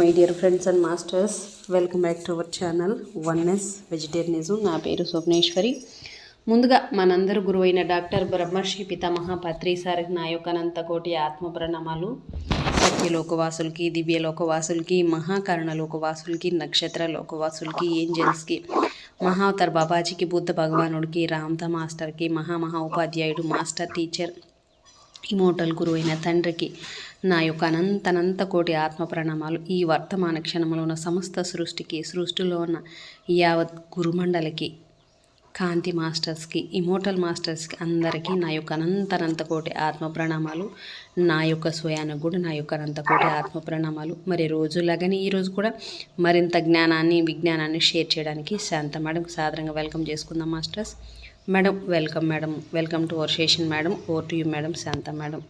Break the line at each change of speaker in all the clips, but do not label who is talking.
My dear friends and masters, welcome back to our channel oneness vegetarianism. నా పేరు స్వప్నేశ్వరి. ముందుగా మనందరూ గురువైన డాక్టర్ బ్రహ్మర్షి పితామహ పత్రి సార్కి నా యొక్క అనంతకోటి ఆత్మ ప్రణామాలు. సత్యలోకవాసులకి, దివ్యలోకవాసులకి, మహాకరుణ లోకవాసులకి, నక్షత్ర లోకవాసులకి, ఏంజల్స్కి, మహావతార్ బాబాజీకి, బుద్ధ భగవానుడికి, రామ్తా మాస్టర్కి, మహా ఉపాధ్యాయుడు, మాస్టర్ టీచర్, ఇమోటల్ గురువైన తండ్రికి నా యొక్క అనంత కోటి ఆత్మ ప్రణామాలు. ఈ వర్తమాన క్షణంలో ఉన్న సమస్త సృష్టిలో ఉన్న యావత్ గురుమండలికి, కాంతి మాస్టర్స్కి, ఇమోటల్ మాస్టర్స్కి అందరికీ నా యొక్క అనంత కోటి ఆత్మ ప్రణామాలు. నా యొక్క స్వయానికి కూడా నా యొక్క అనంత కోటి ఆత్మ ప్రణామాలు. మరి రోజులాగానే ఈరోజు కూడా మరింత జ్ఞానాన్ని, విజ్ఞానాన్ని షేర్ చేయడానికి శాంత మేడం సాదరంగా వెల్కమ్ చేసుకుందాం masters. Madam welcome to our session madam. Over to you madam, Shanta madam.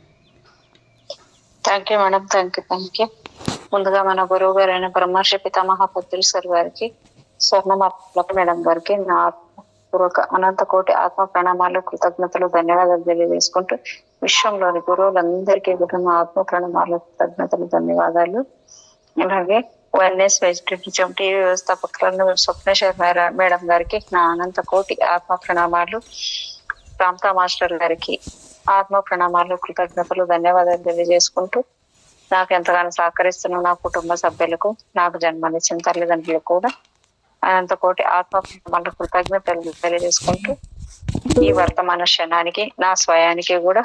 Thank you madam. Thank you. ముందుగా మన గురువు గారైన బ్రహ్మర్షి పితామహ పత్రి సార్ గారికి, స్వర్ణమార్ల మేడం గారికి నా పూర్వక అనంత కోటి ఆత్మ ప్రణామాలు, కృతజ్ఞతలు, ధన్యవాదాలు తెలియజేసుకుంటూ విశ్వంలోని గురువులందరికీ కూడా నా ఆత్మ ప్రణామాలు, కృతజ్ఞతలు, ధన్యవాదాలు. అలాగే వన్నెస్ వెజిటేరియనిజం టీవీ వ్యవస్థాపకులను స్వప్నేశ్వర్ మేడం గారికి నా అనంత కోటి ఆత్మ ప్రణామాలు, రామ్తా మాస్టర్ గారికి ఆత్మ ప్రణామాలు, కృతజ్ఞతలు, ధన్యవాదాలు తెలియజేసుకుంటూ నాకు ఎంతగానో సహకరిస్తున్న నా కుటుంబ సభ్యులకు, నాకు జన్మనిచ్చిన తల్లిదండ్రులకు కూడా అనంత కోటి ఆత్మ ప్రణామాలు, కృతజ్ఞతలు తెలియజేసుకుంటూ ఈ వర్తమాన క్షణానికి, నా స్వయానికి కూడా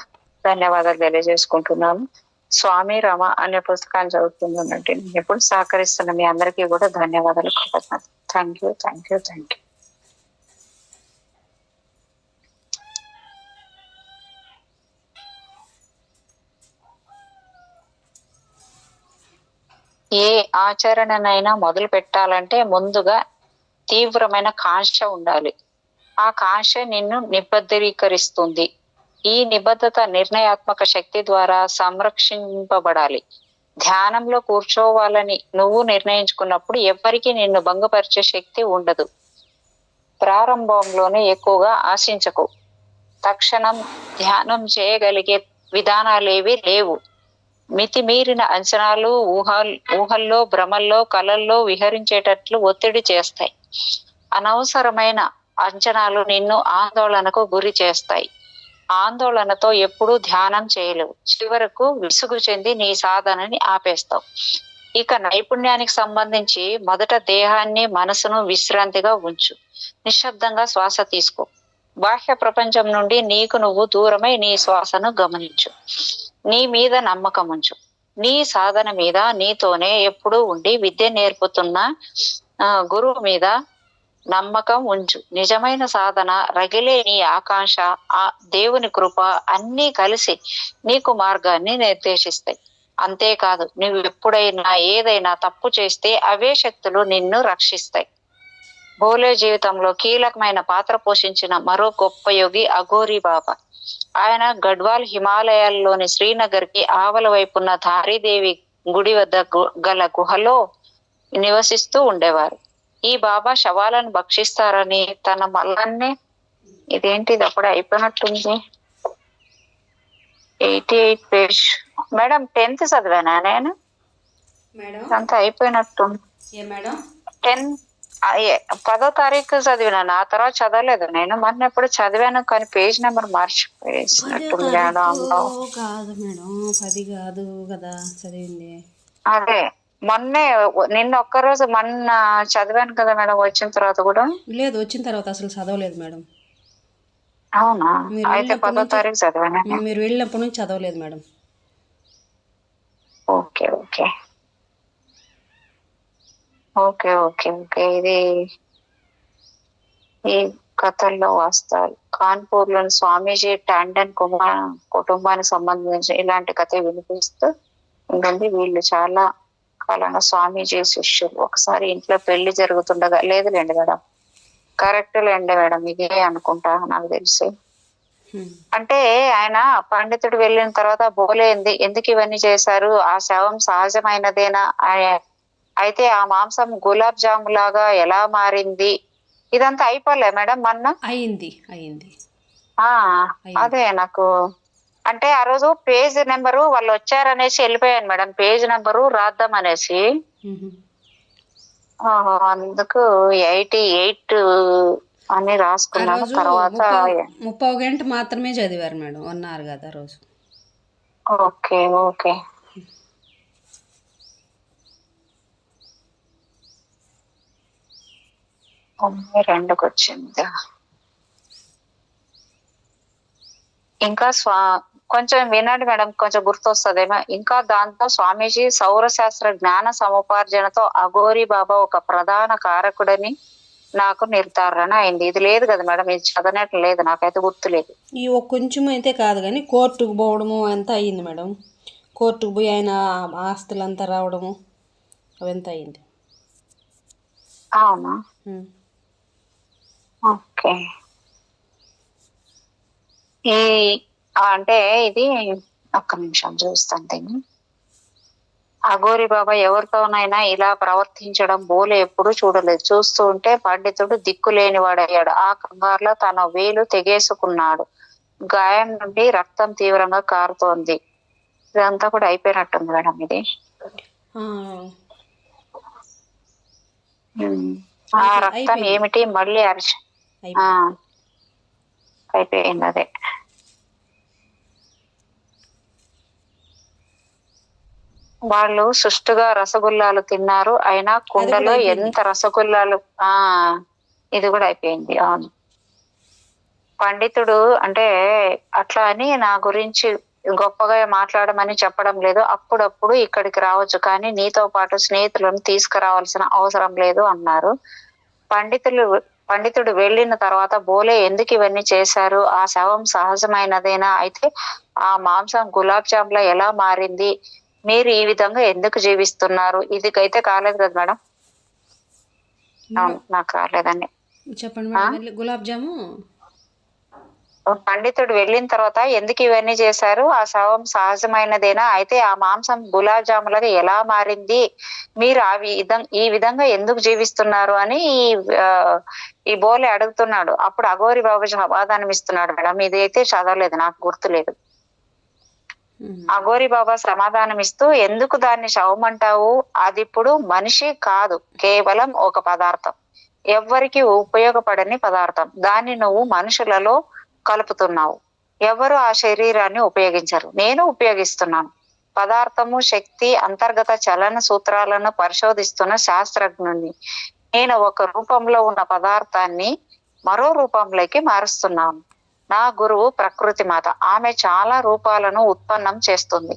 ధన్యవాదాలు తెలియజేసుకుంటున్నాను. స్వామి రమ అనే పుస్తకాన్ని చదువుతుందంటే నేను ఎప్పుడు సహకరిస్తున్న మీ అందరికీ కూడా ధన్యవాదాలు, కృతజ్ఞతలు. Thank you. ఏ ఆచరణనైనా మొదలు పెట్టాలంటే ముందుగా తీవ్రమైన కాంక్ష ఉండాలి. ఆ కాంక్ష నిన్ను నిబద్ధీకరిస్తుంది. ఈ నిబద్ధత నిర్ణయాత్మక శక్తి ద్వారా సంరక్షింపబడాలి. ధ్యానంలో కూర్చోవాలని నువ్వు నిర్ణయించుకున్నప్పుడు ఎవ్వరికీ నిన్ను భంగపరిచే శక్తి ఉండదు. ప్రారంభంలోనే ఎక్కువగా ఆశించకు. తక్షణం ధ్యానం చేయగలిగే విధానాలేవి లేవు. మితిమీరిన అంచనాలు ఊహల్లో, భ్రమల్లో, కలల్లో విహరించేటట్లు ఒత్తిడి చేస్తాయి. అనవసరమైన అంచనాలు నిన్ను ఆందోళనకు గురి చేస్తాయి. ఆందోళనతో ఎప్పుడూ ధ్యానం చేయలేవు. చివరకు విసుగు చెంది నీ సాధనని ఆపేస్తావు. ఇక నైపుణ్యానికి సంబంధించి మొదట దేహాన్ని, మనసును విశ్రాంతిగా ఉంచు. నిశ్శబ్దంగా శ్వాస తీసుకో. బాహ్య ప్రపంచం నుండి నీకు నువ్వు దూరమై నీ శ్వాసను గమనించు. నీ మీద నమ్మకం ఉంచు. నీ సాధన మీద నీతోనే ఎప్పుడూ ఉండి విద్య నేర్పుతున్న గురువు మీద నమ్మకం ఉంచు. నిజమైన సాధన, రగిలే నీ ఆకాంక్ష, ఆ దేవుని కృప అన్నీ కలిసి నీకు మార్గాన్ని నిర్దేశిస్తాయి. అంతేకాదు, నువ్వు ఎప్పుడైనా ఏదైనా తప్పు చేస్తే అవే శక్తులు నిన్ను రక్షిస్తాయి. భోలే జీవితంలో కీలకమైన పాత్ర పోషించిన మరో గొప్ప యోగి అఘోరీ బాబా. ఆయన గడ్వాల్ హిమాలయాల్లోని శ్రీనగర్ కి ఆవల వైపున్న ధారీదేవి గుడి వద్ద గల గుహలో నివసిస్తూ ఉండేవారు. ఈ బాబా శవాలను భక్షిస్తారని తన మల్లాన్ని, ఇదేంటిది అప్పుడు అయిపోయినట్టుంది, 88 పేజ్ మేడం, 10th చదివానా నేను? అంతా అయిపోయినట్టుంది. 10వ తారీఖు చదివినాను, ఆ తర్వాత చదవలేదు. నేను మొన్న ఎప్పుడు చదివాను కానీ పేజ్ నెంబర్ మార్చిపోయేసినట్టుంది. అదే నిన్న ఒక్కరోజు మొన్న చదివాను కదా మేడం. వచ్చిన తర్వాత కూడా
లేదు, వచ్చిన తర్వాత అసలు చదవలేదు మేడం.
అవునా? అయితే 10వ తారీఖు చదివాను.
మీరు వెళ్ళినప్పటి నుంచి చదవలేదు మేడం.
ఓకే. ఇది ఈ కథల్లో వాస్తవాలు. కాన్పూర్ లోని స్వామీజీ టాండన్ కుటుంబానికి సంబంధించి ఇలాంటి కథ వినిపిస్తూ ఉంటుంది. వీళ్ళు చాలా కాలంగా స్వామీజీ శిష్యులు. ఒకసారి ఇంట్లో పెళ్లి జరుగుతుండగా, లేదులేండి మేడం, కరెక్ట్ లేండి మేడం, ఇదే అనుకుంటా నాకు తెలిసి. అంటే ఆయన పండితుడు వెళ్ళిన తర్వాత బోలే ఎందుకు ఇవన్నీ చేశారు, ఆ శవం సహజమైనదేనా, అయితే ఆ మాంసం గులాబ్ జాము లాగా ఎలా మారింది, ఇదంతా అయిపోలే మేడం మొన్న?
అయింది.
అదే నాకు అంటే ఆ రోజు పేజ్ నెంబరు వాళ్ళు వచ్చారనేసి వెళ్ళిపోయాను మేడం. పేజ్ నెంబరు రాద్దాం అనేసి అందుకు 88 అని
ఆ
రాసుకున్నాను.
రోజు
తర్వాత
ముప్పావు గంట మాత్రమే చదివారు మేడం, 1 hour కదా ఆ రోజు.
ఓకే ఓకే 92కి వచ్చింది. ఇంకా కొంచెం వినండి మేడం, కొంచెం గుర్తొస్తుందేమో. ఇంకా దాంతో స్వామీజీ సౌరశాస్త్ర జ్ఞాన సముపార్జనతో అఘోరి బాబా ఒక ప్రధాన కారకుడని నాకు నిర్ధారణ అయింది. ఇది లేదు కదా మేడం, ఇది చదవనట్లు లేదు, నాకైతే గుర్తులేదు.
ఈ కొంచెం అయితే కాదు కానీ కోర్టుకు పోవడము అంతా అయ్యింది మేడం. కోర్టుకు పోయి ఆయన ఆస్తులంతా రావడము అవంతా అయ్యింది.
అవునా? ఓకే. ఈ అంటే ఇది ఒక్క నిమిషం చూస్తాను దీన్ని. అఘోరి బాబా ఎవరితోనైనా ఇలా ప్రవర్తించడం బోలే ఎప్పుడు చూడలేదు. చూస్తూ ఉంటే పండితుడు దిక్కులేనివాడయ్యాడు. ఆ కంగారులో తన వేలు తెగేసుకున్నాడు. గాయం నుండి రక్తం తీవ్రంగా కారుతోంది. ఇదంతా కూడా అయిపోయినట్టుంది మేడం ఇది. ఆ రక్తం ఏమిటి మళ్ళీ అయిపోయింది. అదే వాళ్ళు సుష్టుగా రసగుల్లాలు తిన్నారు. అయినా కుండలో ఎంత రసగుల్లాలు. ఇది కూడా అయిపోయింది. అవును. పండితుడు అంటే అట్లా అని నా గురించి గొప్పగా మాట్లాడమని చెప్పడం లేదు. అప్పుడప్పుడు ఇక్కడికి రావచ్చు, కానీ నీతో పాటు స్నేహితులను తీసుకురావాల్సిన అవసరం లేదు అన్నారు. పండితుడు వెళ్ళిన తర్వాత బోలే ఎందుకు ఇవన్నీ చేశారు? ఆ శవం సహజమైనదేనా? అయితే ఆ మాంసం గులాబ్ జామ్ లా ఎలా మారింది? మీరు ఈ విధంగా ఎందుకు జీవిస్తున్నారు? ఇది అయితే కాలేదు కదా మేడం? నాకు కాలేదండి.
చెప్పండి. గులాబ్ జాము
పండితుడు వెళ్ళిన తర్వాత ఎందుకు ఇవన్నీ చేశారు? ఆ శవం సహజమైనదేనా? అయితే ఆ మాంసం గులాబ్ జాములుగా ఎలా మారింది? మీరు ఈ విధంగా ఎందుకు జీవిస్తున్నారు అని ఈ బోలే అడుగుతున్నాడు. అప్పుడు అఘోరి బాబు సమాధానం ఇస్తున్నాడు మేడం. ఇదైతే చదవలేదు, నాకు గుర్తులేదు. అఘోరి బాబా సమాధానం ఇస్తూ, ఎందుకు దాన్ని శవం అంటావు? అది ఇప్పుడు మనిషి కాదు, కేవలం ఒక పదార్థం, ఎవ్వరికి ఉపయోగపడని పదార్థం. దాన్ని నువ్వు మనుషులలో కలుపుతున్నావు. ఎవరు ఆ శరీరాన్ని ఉపయోగించరు, నేను ఉపయోగిస్తున్నాను. పదార్థము, శక్తి, అంతర్గత చలన సూత్రాలను పరిశోధిస్తున్న శాస్త్రజ్ఞుని. నేను ఒక రూపంలో ఉన్న పదార్థాన్ని మరో రూపంలోకి మారుస్తున్నాను. నా గురువు ప్రకృతి మాత, ఆమె చాలా రూపాలను ఉత్పన్నం చేస్తుంది.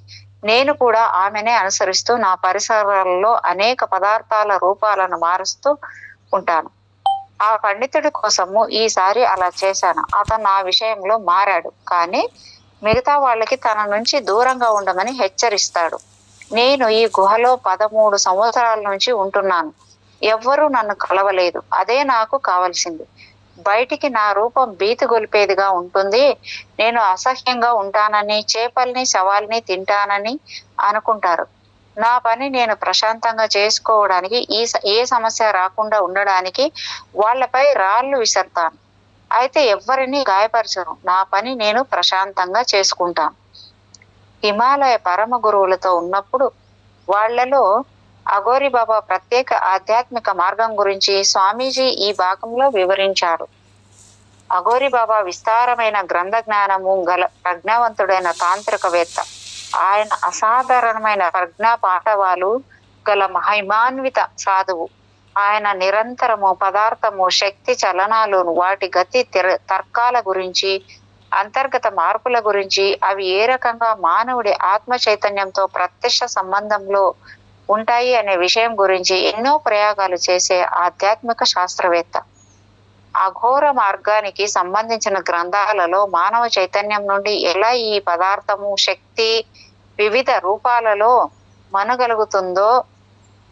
నేను కూడా ఆమెనే అనుసరిస్తూ నా పరిసరాలలో అనేక పదార్థాల రూపాలను మారుస్తూ ఉంటాను. ఆ పండితుడి కోసము ఈసారి అలా చేశాను. అతను నా విషయంలో మారాడు, కానీ మిగతా వాళ్ళకి తన నుంచి దూరంగా ఉండమని హెచ్చరిస్తాడు. నేను ఈ గుహలో 13 సంవత్సరాల నుంచి ఉంటున్నాను. ఎవ్వరూ నన్ను కలవలేదు. అదే నాకు కావలసింది. బయటికి నా రూపం భీతి గొలిపేదిగా ఉంటుంది. నేను అసహ్యంగా ఉంటానని, చేపల్ని శవాల్ని తింటానని అనుకుంటారు. నా పని నేను ప్రశాంతంగా చేసుకోవడానికి, ఏ సమస్య రాకుండా ఉండడానికి వాళ్ళపై రాళ్ళు విసరుతాను. అయితే ఎవ్వరిని గాయపరచను. నా పని నేను ప్రశాంతంగా చేసుకుంటాను. హిమాలయ పరమ గురువులతో ఉన్నప్పుడు వాళ్లలో అఘోరి బాబా ప్రత్యేక ఆధ్యాత్మిక మార్గం గురించి స్వామీజీ ఈ భాగంలో వివరించారు. అఘోరి బాబా విస్తారమైన గ్రంథ జ్ఞానము గల ప్రజ్ఞావంతుడైన తాంత్రికవేత్త. ఆయన అసాధారణమైన ప్రజ్ఞా పాఠవాలు గల మహిమాన్విత సాధువు. ఆయన నిరంతరము పదార్థము, శక్తి, చలనాలు, వాటి గతి, తర్కాల గురించి, అంతర్గత మార్పుల గురించి, అవి ఏ రకంగా మానవుడి ఆత్మ చైతన్యంతో ప్రత్యక్ష సంబంధంలో ఉంటాయి అనే విషయం గురించి ఎన్నో ప్రయోగాలు చేసే ఆధ్యాత్మిక శాస్త్రవేత్త. అఘోర మార్గానికి సంబంధించిన గ్రంథాలలో మానవ చైతన్యం నుండి ఎలా ఈ పదార్థము, శక్తి వివిధ రూపాలలో మనగలుగుతుందో,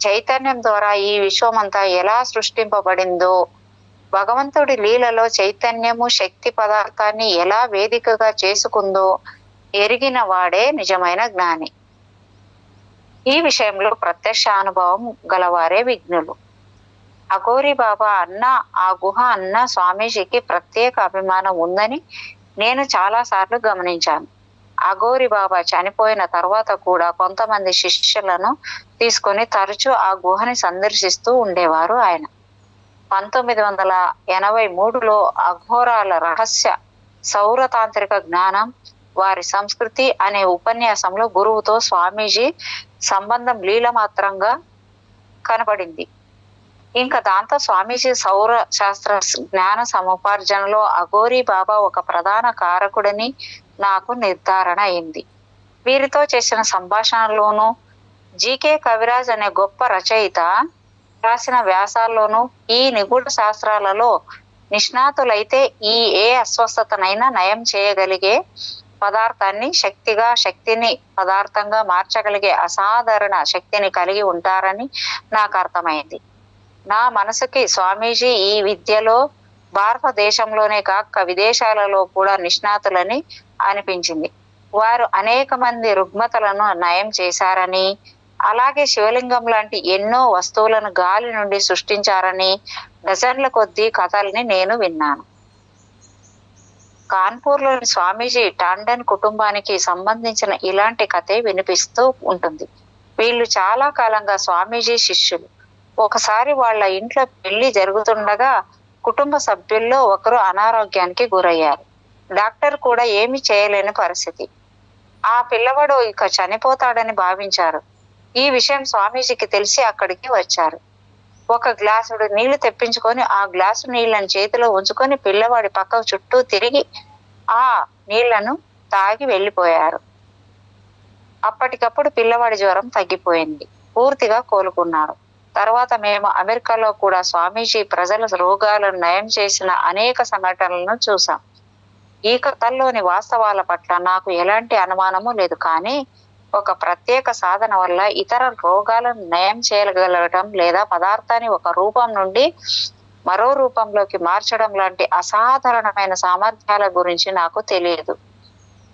చైతన్యం ద్వారా ఈ విశ్వమంతా ఎలా సృష్టింపబడిందో, భగవంతుడి లీలలో చైతన్యము శక్తి పదార్థాన్ని ఎలా వేదికగా చేసుకుందో ఎరిగిన వాడే నిజమైన జ్ఞాని. ఈ విషయంలో ప్రత్యక్ష అనుభవం గలవారే విజ్ఞులు. అఘోరి బాబా అన్న, ఆ గుహ అన్న స్వామీజీకి ప్రత్యేక అభిమానం ఉందని నేను చాలా సార్లు గమనించాను. అఘోరి బాబా చనిపోయిన తర్వాత కూడా కొంతమంది శిష్యులను తీసుకొని తరచూ ఆ గుహని సందర్శిస్తూ ఉండేవారు ఆయన. 1983లో అఘోరాల రహస్య సౌరతాంత్రిక జ్ఞానం, వారి సంస్కృతి అనే ఉపన్యాసంలో గురువుతో స్వామీజీ సంబంధం లీలమాత్రంగా కనబడింది. ఇంకా దాంతో స్వామీజీ సౌర శాస్త్ర జ్ఞాన సముపార్జనలో అఘోరీ బాబా ఒక ప్రధాన కారకుడని నాకు నిర్ధారణ అయింది. వీరితో చేసిన సంభాషణలోనూ, జీకే కవిరాజ్ అనే గొప్ప రచయిత రాసిన వ్యాసాల్లోనూ ఈ నిగూఢ శాస్త్రాలలో నిష్ణాతులైతే ఈ ఏ అస్వస్థతనైనా నయం చేయగలిగే పదార్థాన్ని శక్తిని పదార్థంగా మార్చగలిగే అసాధారణ శక్తిని కలిగి ఉంటారని నాకు అర్థమైంది. నా మనసుకి స్వామీజీ ఈ విద్యలో భారతదేశంలోనే కాక విదేశాలలో కూడా నిష్ణాతులని అనిపించింది. వారు అనేక మంది రుగ్మతలను నయం చేశారని, అలాగే శివలింగం లాంటి ఎన్నో వస్తువులను గాలి నుండి సృష్టించారని డజన్ల కొద్దీ కథల్ని నేను విన్నాను. కాన్పూర్లోని స్వామీజీ టాండన్ కుటుంబానికి సంబంధించిన ఇలాంటి కథే వినిపిస్తూ ఉంటుంది. వీళ్ళు చాలా కాలంగా స్వామీజీ శిష్యులు. ఒకసారి వాళ్ళ ఇంట్లో పెళ్లి జరుగుతుండగా కుటుంబ సభ్యుల్లో ఒకరు అనారోగ్యానికి గురయ్యారు. డాక్టర్ కూడా ఏమీ చేయలేని పరిస్థితి. ఆ పిల్లవాడు ఇక చనిపోతాడని భావించారు. ఈ విషయం స్వామీజీకి తెలిసి అక్కడికి వచ్చారు. ఒక గ్లాసుడు నీళ్లు తెప్పించుకొని ఆ గ్లాసు నీళ్లను చేతిలో ఉంచుకొని పిల్లవాడి పక్క చుట్టూ తిరిగి ఆ నీళ్లను తాగి వెళ్ళిపోయారు. అప్పటికప్పుడు పిల్లవాడి జ్వరం తగ్గిపోయింది, పూర్తిగా కోలుకున్నారు. తర్వాత మేము అమెరికాలో కూడా స్వామీజీ ప్రజల రోగాలను నయం చేసిన అనేక సంఘటనలను చూసాం. ఈ కథల్లోని వాస్తవాల పట్ల నాకు ఎలాంటి అనుమానము లేదు. కానీ ఒక ప్రత్యేక సాధన వల్ల ఇతర రోగాలను నయం చేయగలగటం లేదా పదార్థాన్ని ఒక రూపం నుండి మరో రూపంలోకి మార్చడం లాంటి అసాధారణమైన సామర్థ్యాల గురించి నాకు తెలియదు.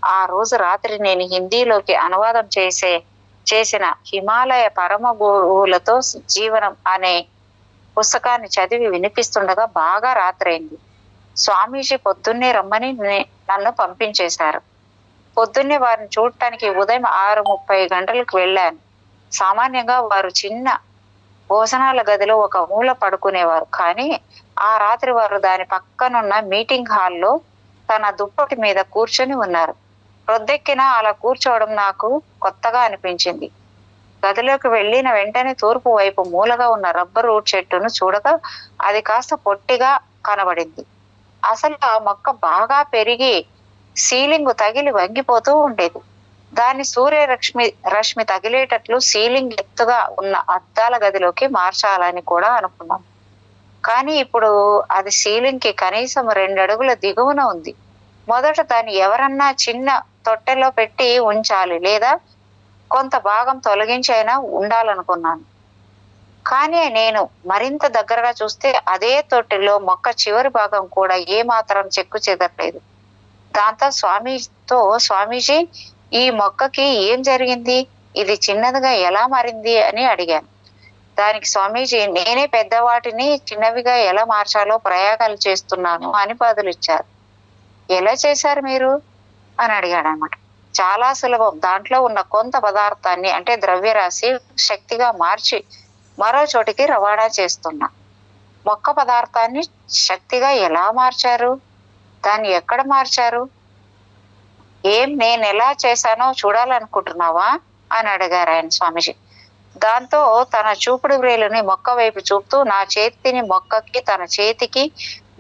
ఆ రోజు రాత్రి నేను హిందీలోకి అనువాదం చేసిన హిమాలయ పరమ గురువులతో జీవనం అనే పుస్తకాన్ని చదివి వినిపిస్తుండగా బాగా రాత్రైంది. స్వామీజీ పొద్దున్నే రమ్మని నన్ను పంపించేశారు. పొద్దున్నే వారిని చూడటానికి ఉదయం 6:30 గంటలకు వెళ్ళాను. సామాన్యంగా వారు చిన్న భోజనాల గదిలో ఒక మూల పడుకునేవారు. కానీ ఆ రాత్రి వారు దాని పక్కనున్న మీటింగ్ హాల్లో తన దుప్పటి మీద కూర్చొని ఉన్నారు. రొద్దెక్కినా అలా కూర్చోవడం నాకు కొత్తగా అనిపించింది. గదిలోకి వెళ్ళిన వెంటనే తూర్పు వైపు మూలగా ఉన్న రబ్బరు చెట్టును చూడగా అది కాస్త పొట్టిగా కనబడింది. అసలు ఆ మొక్క బాగా పెరిగి సీలింగ్ తగిలి వంగిపోతూ ఉండేది. దాన్ని రశ్మి తగిలేటట్లు సీలింగ్ ఎత్తుగా ఉన్న అద్దాల గదిలోకి మార్చాలని కూడా అనుకున్నాం. కానీ ఇప్పుడు అది సీలింగ్ కి కనీసం 2 అడుగుల దిగువన ఉంది. మొదట దాన్ని ఎవరన్నా చిన్న తొట్టెలో పెట్టి ఉంచాలి, లేదా కొంత భాగం తొలగించైనా ఉండాలనుకున్నాను. కానీ నేను మరింత దగ్గరగా చూస్తే అదే తొట్టెలో మొక్క చివరి భాగం కూడా ఏమాత్రం చెక్కు చెదరలేదు. దాంతో స్వామీజీ, ఈ మొక్కకి ఏం జరిగింది, ఇది చిన్నదిగా ఎలా మారింది అని అడిగాను. దానికి స్వామీజీ, నేనే పెద్దవాటిని చిన్నవిగా ఎలా మార్చాలో ప్రయోగాలు చేస్తున్నాను అని బదులిచ్చారు. ఎలా చేశారు మీరు అని అడిగాడు అనమాట. చాలా సులభం. దాంట్లో ఉన్న కొంత పదార్థాన్ని, అంటే ద్రవ్యరాశి, శక్తిగా మార్చి మరో చోటికి రవాణా చేస్తున్నా. మొక్క పదార్థాన్ని శక్తిగా ఎలా మార్చారు, దాన్ని ఎక్కడ మార్చారు, నేను ఎలా చేశానో చూడాలనుకుంటున్నావా అని అడిగారు ఆయన స్వామీజీ. దాంతో తన చూపుడు వ్రేలుని మొక్క వైపు చూపుతూ నా చేతిని మొక్కకి తన చేతికి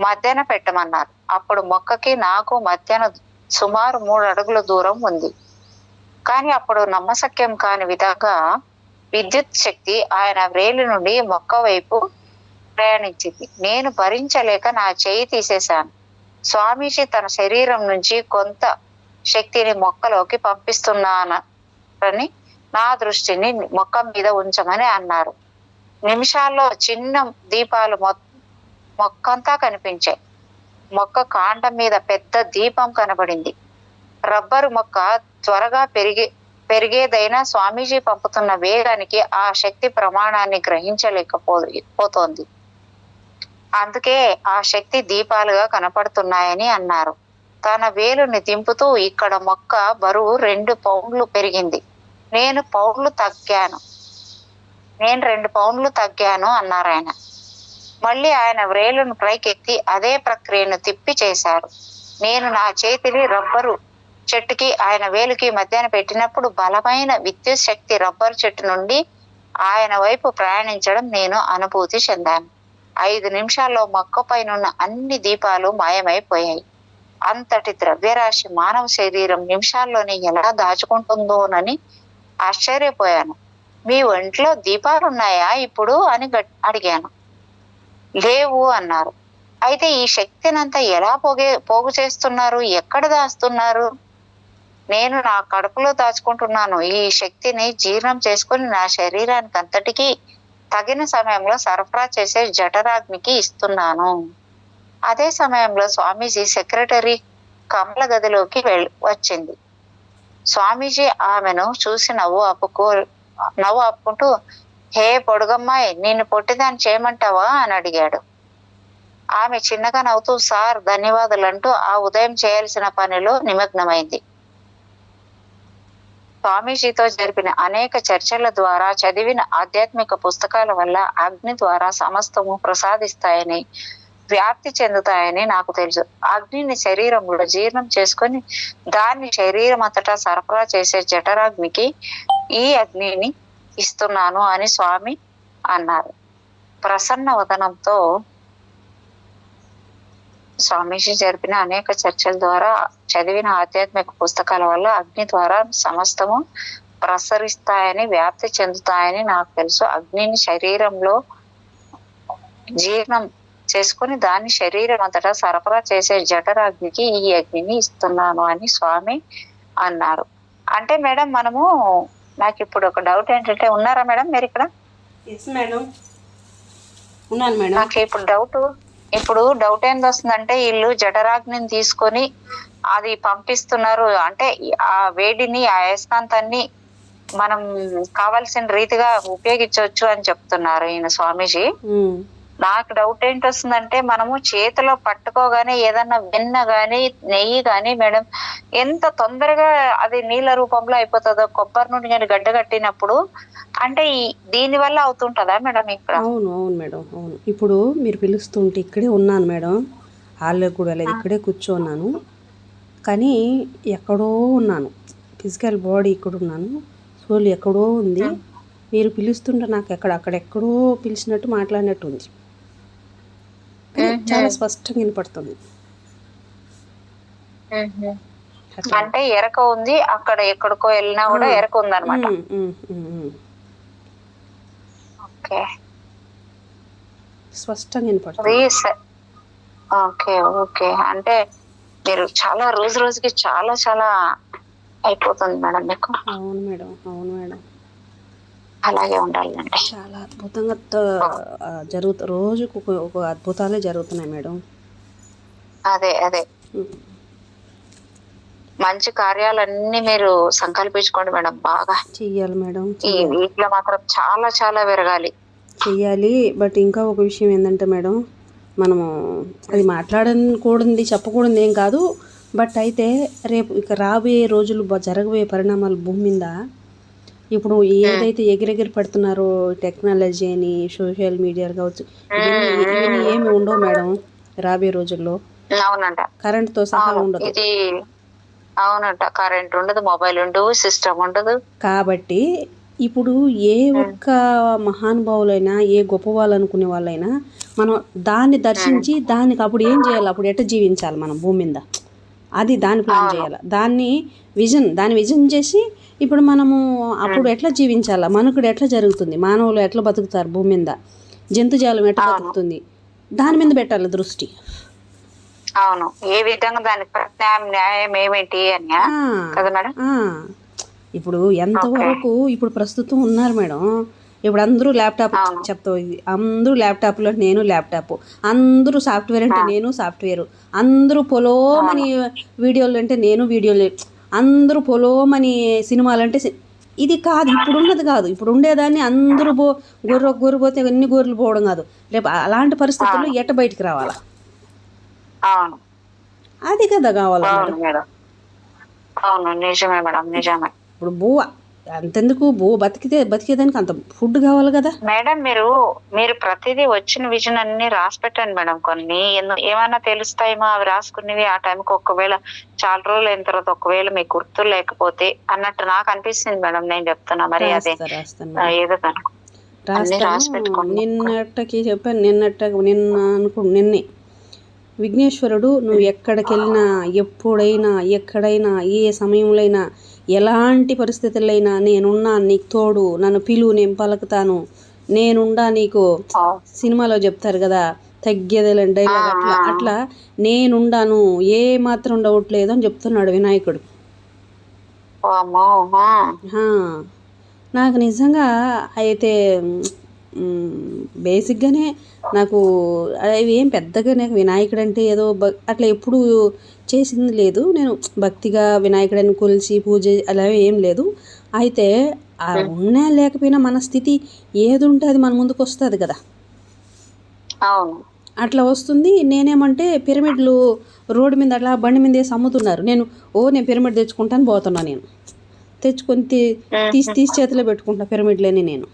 మధ్యన పెట్టమన్నారు. అప్పుడు మొక్కకి నాకు మధ్యన సుమారు 3 అడుగుల దూరం ఉంది. కానీ అప్పుడు నమ్మశక్యం కాని విధంగా విద్యుత్ శక్తి ఆయన వ్రేలు నుండి మొక్క వైపు ప్రయాణించింది. నేను భరించలేక నా చేయి తీసేశాను. స్వామీజీ తన శరీరం నుంచి కొంత శక్తిని మొక్కలోకి పంపిస్తున్నానని నా దృష్టిని మొక్క మీద ఉంచమని అన్నారు. నిమిషాల్లో చిన్న దీపాలు మొక్కంతా కనిపించాయి. మొక్క కాండం మీద పెద్ద దీపం కనబడింది. రబ్బరు మొక్క త్వరగా పెరిగేదైనా స్వామీజీ పంపుతున్న వేగానికి ఆ శక్తి ప్రమాణాన్ని గ్రహించలేకపోతోంది. అందుకే ఆ శక్తి దీపాలుగా కనపడుతున్నాయని అన్నారు. తన వేలుని దింపుతూ, ఇక్కడ మొక్క బరువు 2 పౌండ్లు పెరిగింది. నేను 2 పౌండ్లు తగ్గాను అన్నారాయన. మళ్ళీ ఆయన వ్రేలును పైకెత్తి అదే ప్రక్రియను తిప్పి చేశారు. నేను నా చేతిని రబ్బరు చెట్టుకి ఆయన వేలుకి మధ్యన పెట్టినప్పుడు బలమైన విద్యుత్ శక్తి రబ్బరు చెట్టు నుండి ఆయన వైపు ప్రయాణించడం నేను అనుభూతి చెందాను. 5 నిమిషాల్లో మొక్క పైనున్న అన్ని దీపాలు మాయమైపోయాయి. అంతటి ద్రవ్యరాశి మానవ శరీరం నిమిషాల్లోనే ఎలా దాచుకుంటుందోనని ఆశ్చర్యపోయాను. మీ ఒంట్లో దీపాలున్నాయా ఇప్పుడు అని అడిగాను. లేవు అన్నారు. అయితే ఈ శక్తినంతా ఎలా పోగు చేస్తున్నారు, ఎక్కడ దాస్తున్నారు? నేను నా కడుపులో దాచుకుంటున్నాను. ఈ శక్తిని జీర్ణం చేసుకుని నా శరీరానికి అంతటికీ తగిన సమయంలో సరఫరా చేసే జఠరాగ్నికి ఇస్తున్నాను. అదే సమయంలో స్వామీజీ సెక్రటరీ కమల గదిలోకి వచ్చింది. స్వామీజీ ఆమెను చూసి నవ్వు ఆపుకుంటూ, హే పొడుగమ్మాయి, నిన్ను పొట్టిదాన్ని చేయమంటావా అని అడిగాడు. ఆమె చిన్నగా నవ్వుతూ సార్ ధన్యవాదాలంటూ ఆ ఉదయం చేయాల్సిన పనిలో నిమగ్నమైంది. స్వామీజీతో జరిపిన అనేక చర్చల ద్వారా, చదివిన ఆధ్యాత్మిక పుస్తకాల వల్ల అగ్ని ద్వారా సమస్తము ప్రసాదిస్తాయని, వ్యాప్తి చెందుతాయని నాకు తెలుసు. అగ్నిని శరీరంలో జీర్ణం చేసుకొని దాన్ని శరీరం అంతటా సరఫరా చేసే జఠరాగ్నికి ఈ అగ్నిని ఇస్తున్నాను అని స్వామి అన్నారు. ప్రసన్న వదనంతో స్వామీజీ జరిపిన అనేక చర్చల ద్వారా, చదివిన ఆధ్యాత్మిక పుస్తకాల వల్ల అగ్ని ద్వారా సమస్తము ప్రసరిస్తాయని, వ్యాప్తి చెందుతాయని నాకు తెలుసు. అగ్నిని శరీరంలో జీర్ణం చేసుకుని దాన్ని శరీరం అంతటా సరఫరా చేసే జఠరాగ్నికి ఈ అగ్నిని ఇస్తున్నాను అని స్వామి అన్నారు. అంటే మేడం నాకు ఇప్పుడు ఒక డౌట్ ఏంటంటే, ఉన్నారా మేడం మీరు ఇక్కడ?
మేడం ఉన్నాను మేడం.
నాకు ఇప్పుడు డౌట్ ఏంది వస్తుందంటే, వీళ్ళు జఠరాగ్నిని తీసుకొని అది పంపిస్తున్నారు అంటే ఆ వేడిని, ఆ అయస్కాంతాన్ని మనం కావాల్సిన రీతిగా ఉపయోగించవచ్చు అని చెప్తున్నారు ఈయన స్వామీజీ. నాకు డౌట్ ఏంటి వస్తుందంటే, మనము చేతిలో పట్టుకోగానే ఏదన్నా వెన్న గాని నెయ్యి గాని మేడం ఎంత తొందరగా అది నీళ్ళ రూపంలో అయిపోతుందో, కొబ్బరి నూనె కానీ గడ్డ కట్టినప్పుడు, అంటే దీని వల్ల అవుతుంటదా మేడం ఇక్కడ?
అవును మేడం, అవును. ఇప్పుడు మీరు పిలుస్తుంటే ఇక్కడే ఉన్నాను మేడం, హాల్లో కూడా లేదు, ఇక్కడే కూర్చోన్నాను. కానీ ఎక్కడో ఉన్నాను, ఫిజికల్ బాడీ ఇక్కడ ఉన్నాను, సోల్ ఎక్కడో ఉంది. మీరు పిలుస్తుంటే నాకు అక్కడెక్కడో పిలిచినట్టు మాట్లాడినట్టు ఉంది, చాలా స్పష్టంగా వినపడుతుంది.
అంటే ఎరక ఉంది, అక్కడ ఎక్కడికో వెళ్ళినా కూడా ఎరక ఉంది అనమాట.
స్పష్టంగా వినపడుతుంది.
ఓకే అంటే మీరు చాలా రోజుకి చాలా అయిపోతుంది మేడం మీకు.
అవును మేడం
అలాగే ఉండాలండి.
చాలా అద్భుతంగా రోజుకు ఒక అద్భుతాలే జరుగుతున్నాయి మేడం.
అదే మంచి కార్యాలన్నీ మీరు సంకల్పించుకోండి మేడం, బాగా
చెయ్యాలి మేడం.
ఈ వీటిలో మాత్రం చాలా పెరగాలి,
చెయ్యాలి. బట్ ఇంకా ఒక విషయం ఏంటంటే మేడం, మనము అది మాట్లాడకూడదు, చెప్పకూడదు ఏం కాదు. బట్ అయితే రేపు ఇక రాబోయే రోజులు జరగబోయే పరిణామాలు భూమి మీద, ఇప్పుడు ఏదైతే ఎగిరెగిరి పడుతున్నారో టెక్నాలజీ అని, సోషల్ మీడియా కావచ్చు, ఇవన్నీ ఏమి ఉండవు మేడం రాబోయే రోజుల్లో.
అవునంట,
కరెంట్తో సహా ఉండదు.
ఇది అవునంట, కరెంట్ ఉండదు, మొబైల్ ఉండదు, సిస్టమ్ ఉండదు.
కాబట్టి ఇప్పుడు ఏ ఒక్క మహానుభావులైనా, ఏ గొప్ప వాళ్ళు అనుకునే వాళ్ళైనా, మనం దాన్ని దర్శించి దానికి అప్పుడు ఏం చేయాలి, అప్పుడు ఎట్లా జీవించాలి మనం భూమి మీద, అది దాని ప్లాన్ చేయాలి. దాన్ని విజన్ చేసి ఇప్పుడు మనము అప్పుడు ఎట్లా జీవించాలా, మనుకుడు ఎట్లా జరుగుతుంది, మానవులు ఎట్లా బతుకుతారు భూమి మీద, జంతుజాలం ఎట్లా బతుకుతుంది, దాని మీద పెట్టాలి దృష్టి.
అవును, ఏ విధంగా దానికి న్యాయం ఏమిటి అని కదా మేడం.
ఇప్పుడు ఎంతవరకు ఇప్పుడు ప్రస్తుతం ఉన్నారు మేడం, ఇప్పుడు అందరూ ల్యాప్టాప్ చెప్తావు, అందరూ ల్యాప్టాప్లో నేను ల్యాప్టాప్, అందరూ సాఫ్ట్వేర్ అంటే నేను సాఫ్ట్వేర్, అందరూ పొలోమని వీడియోలు అంటే నేను వీడియోలు, అందరూ పొలోమని సినిమాలు అంటే ఇది కాదు, ఇప్పుడు ఉన్నది కాదు. ఇప్పుడు ఉండేదాన్ని అందరూ గొర్రె పోతే ఎన్ని గొర్రెలు పోవడం కాదు. రేపు అలాంటి పరిస్థితుల్లో ఎట్ట బయటికి రావాలా, అది కదా కావాలా
అవును
మేడం.
మేడం. అవును, నిజమే మేడం, నిజమే.
ఇప్పుడు బువ్వ అంతెందుకు, బువ్వ బతికేదానికి అంత ఫుడ్ కావాలి కదా.
మేడం, మీరు ప్రతిదీ వచ్చిన విజన్ అన్ని రాసి పెట్టండి మేడం. కొన్ని ఏమైనా తెలుస్తాయేమో అవి రాసుకునేవి ఆ టైంకి, ఒకవేళ చాలా రోజులు అయిన తర్వాత ఒకవేళ మీకు గుర్తు లేకపోతే అన్నట్టు నాకు అనిపిస్తుంది మేడం. నేను చెప్తున్నా, మరి అదే
రాస్తాను
ఏదో కనుక అన్ని
రాస్తాను.
రాసి పెట్టుకోండి.
నిన్నటికి చెప్పాను, నిన్నే విఘ్నేశ్వరుడు నువ్వు ఎక్కడికి వెళ్ళినా, ఎప్పుడైనా, ఎక్కడైనా, ఏ సమయంలో అయినా, ఎలాంటి పరిస్థితులైనా నేనున్నా, నీకు తోడు, నన్ను పిలువు, నేను పలుకుతాను, నేనుండా నీకు. సినిమాలో చెప్తారు కదా, తగ్గేదేలేని డైలాగ్, అట్లా అట్లా నేనుండాను, ఏ మాత్రం డౌట్ లేదు అని చెప్తున్నాడు వినాయకుడు. నాకు నిజంగా అయితే బేసిక్గానే నాకు అవి ఏం పెద్దగా, నాకు వినాయకుడు అంటే ఏదో అట్లా ఎప్పుడు చేసింది లేదు. నేను భక్తిగా వినాయకుడిని కొలిచి పూజ అలా ఏం లేదు. అయితే ఉన్నా లేకపోయినా మన స్థితి ఏది ఉంటే అది మన ముందుకు వస్తుంది కదా. అట్లా వస్తుంది. నేనేమంటే పిరమిడ్లు రోడ్డు మీద అట్లా బండి మీద వేసి అమ్ముతున్నారు. నేను పిరమిడ్ తెచ్చుకుంటాను పోతున్నా. నేను తెచ్చుకొని తీసి చేతిలో పెట్టుకుంటా పిరమిడ్లని నేను.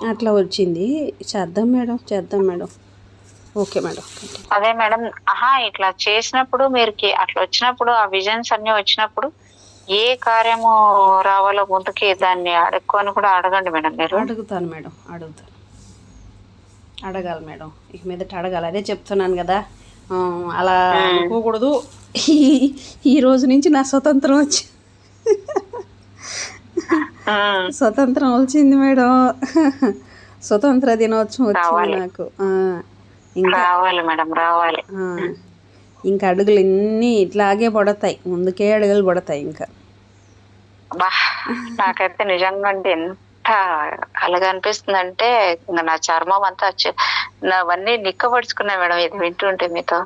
అట్లా వచ్చింది. చేద్దాం మేడం. Okay madam.
అదే మేడం, ఇట్లా చేసినప్పుడు మీరు అట్లా వచ్చినప్పుడు ఆ విజన్స్ అన్ని వచ్చినప్పుడు ఏ కార్యము రావాలో ముందుకి దాన్ని అడుక్కొని కూడా అడగండి మేడం. మీరు
అడుగుతాను మేడం, అడగాలి మేడం. ఇక మీదట అడగాలి. అదే చెప్తున్నాను కదా, అలా అనుకోకూడదు. ఈ రోజు నుంచి నా స్వతంత్రం వచ్చింది మేడం. స్వతంత్ర దినోత్సవం వచ్చింది నాకు.
రావాలి మేడం, రావాలి.
ఇంకా అడుగులు అన్నీ ఇట్లాగే పడతాయి, ముందుకే అడుగులు పడతాయి. ఇంకా
నాకైతే నిజంగా అంటే ఎంత కలగా అనిపిస్తుంది అంటే, ఇంకా నా చర్మం అంతా అవన్నీ నిక్కబడుచుకున్నాయి మేడం ఇది వింటుంటే మీతో.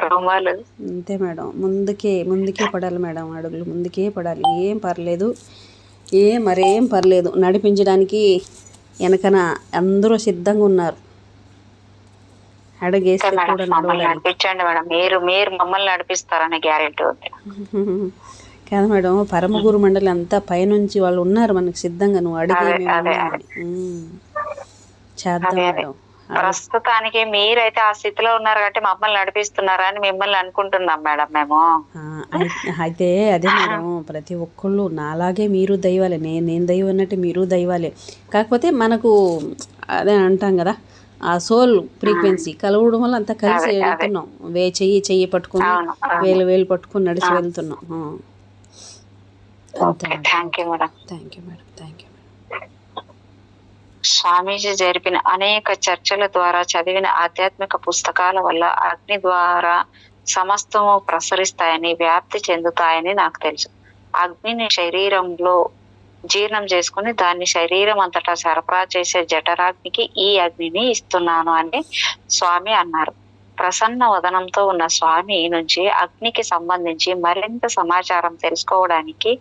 రోమాలు
అంతే మేడం, ముందుకే పడాలి మేడం, అడుగులు ముందుకే పడాలి. ఏం పర్లేదు, మరేం పర్లేదు, నడిపించడానికి వెనకన అందరూ సిద్ధంగా ఉన్నారు. అడుగేస్తే కూడా
నడిపించండి మేడం. మీరు మమ్మల్ని నడిపిస్తారనే గ్యారెంటీ ఉంది
కదా మేడం. పరమగురు మండలి అంతా పైనుంచి వాళ్ళు ఉన్నారు మనకి సిద్ధంగా. నువ్వు అడిగే చేద్దాం మేడం.
ప్రస్తుతానికి మీరైతే ఆ స్థితిలో ఉన్నారు కాబట్టి మమ్మల్ని నడిపిస్తున్నారా అని మిమ్మల్ని అనుకుంటున్నాం మేడం మేము.
అయితే అదే మేడం, ప్రతి ఒక్కళ్ళు నాలాగే మీరు దైవాలే, నేను దైవం అన్నట్టు మీరు దైవాలే. కాకపోతే మనకు అదే అంటాం కదా, ఆ సోల్ ఫ్రీక్వెన్సీ కలవడం వల్ల అంతా కలిసి వెళ్తున్నాం. చెయ్యి పట్టుకుని, వేలు పట్టుకుని నడిచి వెళ్తున్నాం.
Thank you madam. స్వామీజీ జరిపిన అనేక చర్చల ద్వారా, చదివిన ఆధ్యాత్మిక పుస్తకాల వల్ల అగ్ని ద్వారా సమస్తము ప్రసరిస్తాయని, వ్యాప్తి చెందుతాయని నాకు తెలుసు. అగ్నిని శరీరంలో జీర్ణం చేసుకుని దాన్ని శరీరం అంతటా సరఫరా చేసే జఠరాగ్నికి ఈ అగ్నిని ఇస్తున్నాను అని స్వామి అన్నారు. ప్రసన్న వదనంతో ఉన్న స్వామి నుంచి అగ్నికి సంబంధించి మరింత సమాచారం తెలుసుకోవడానికి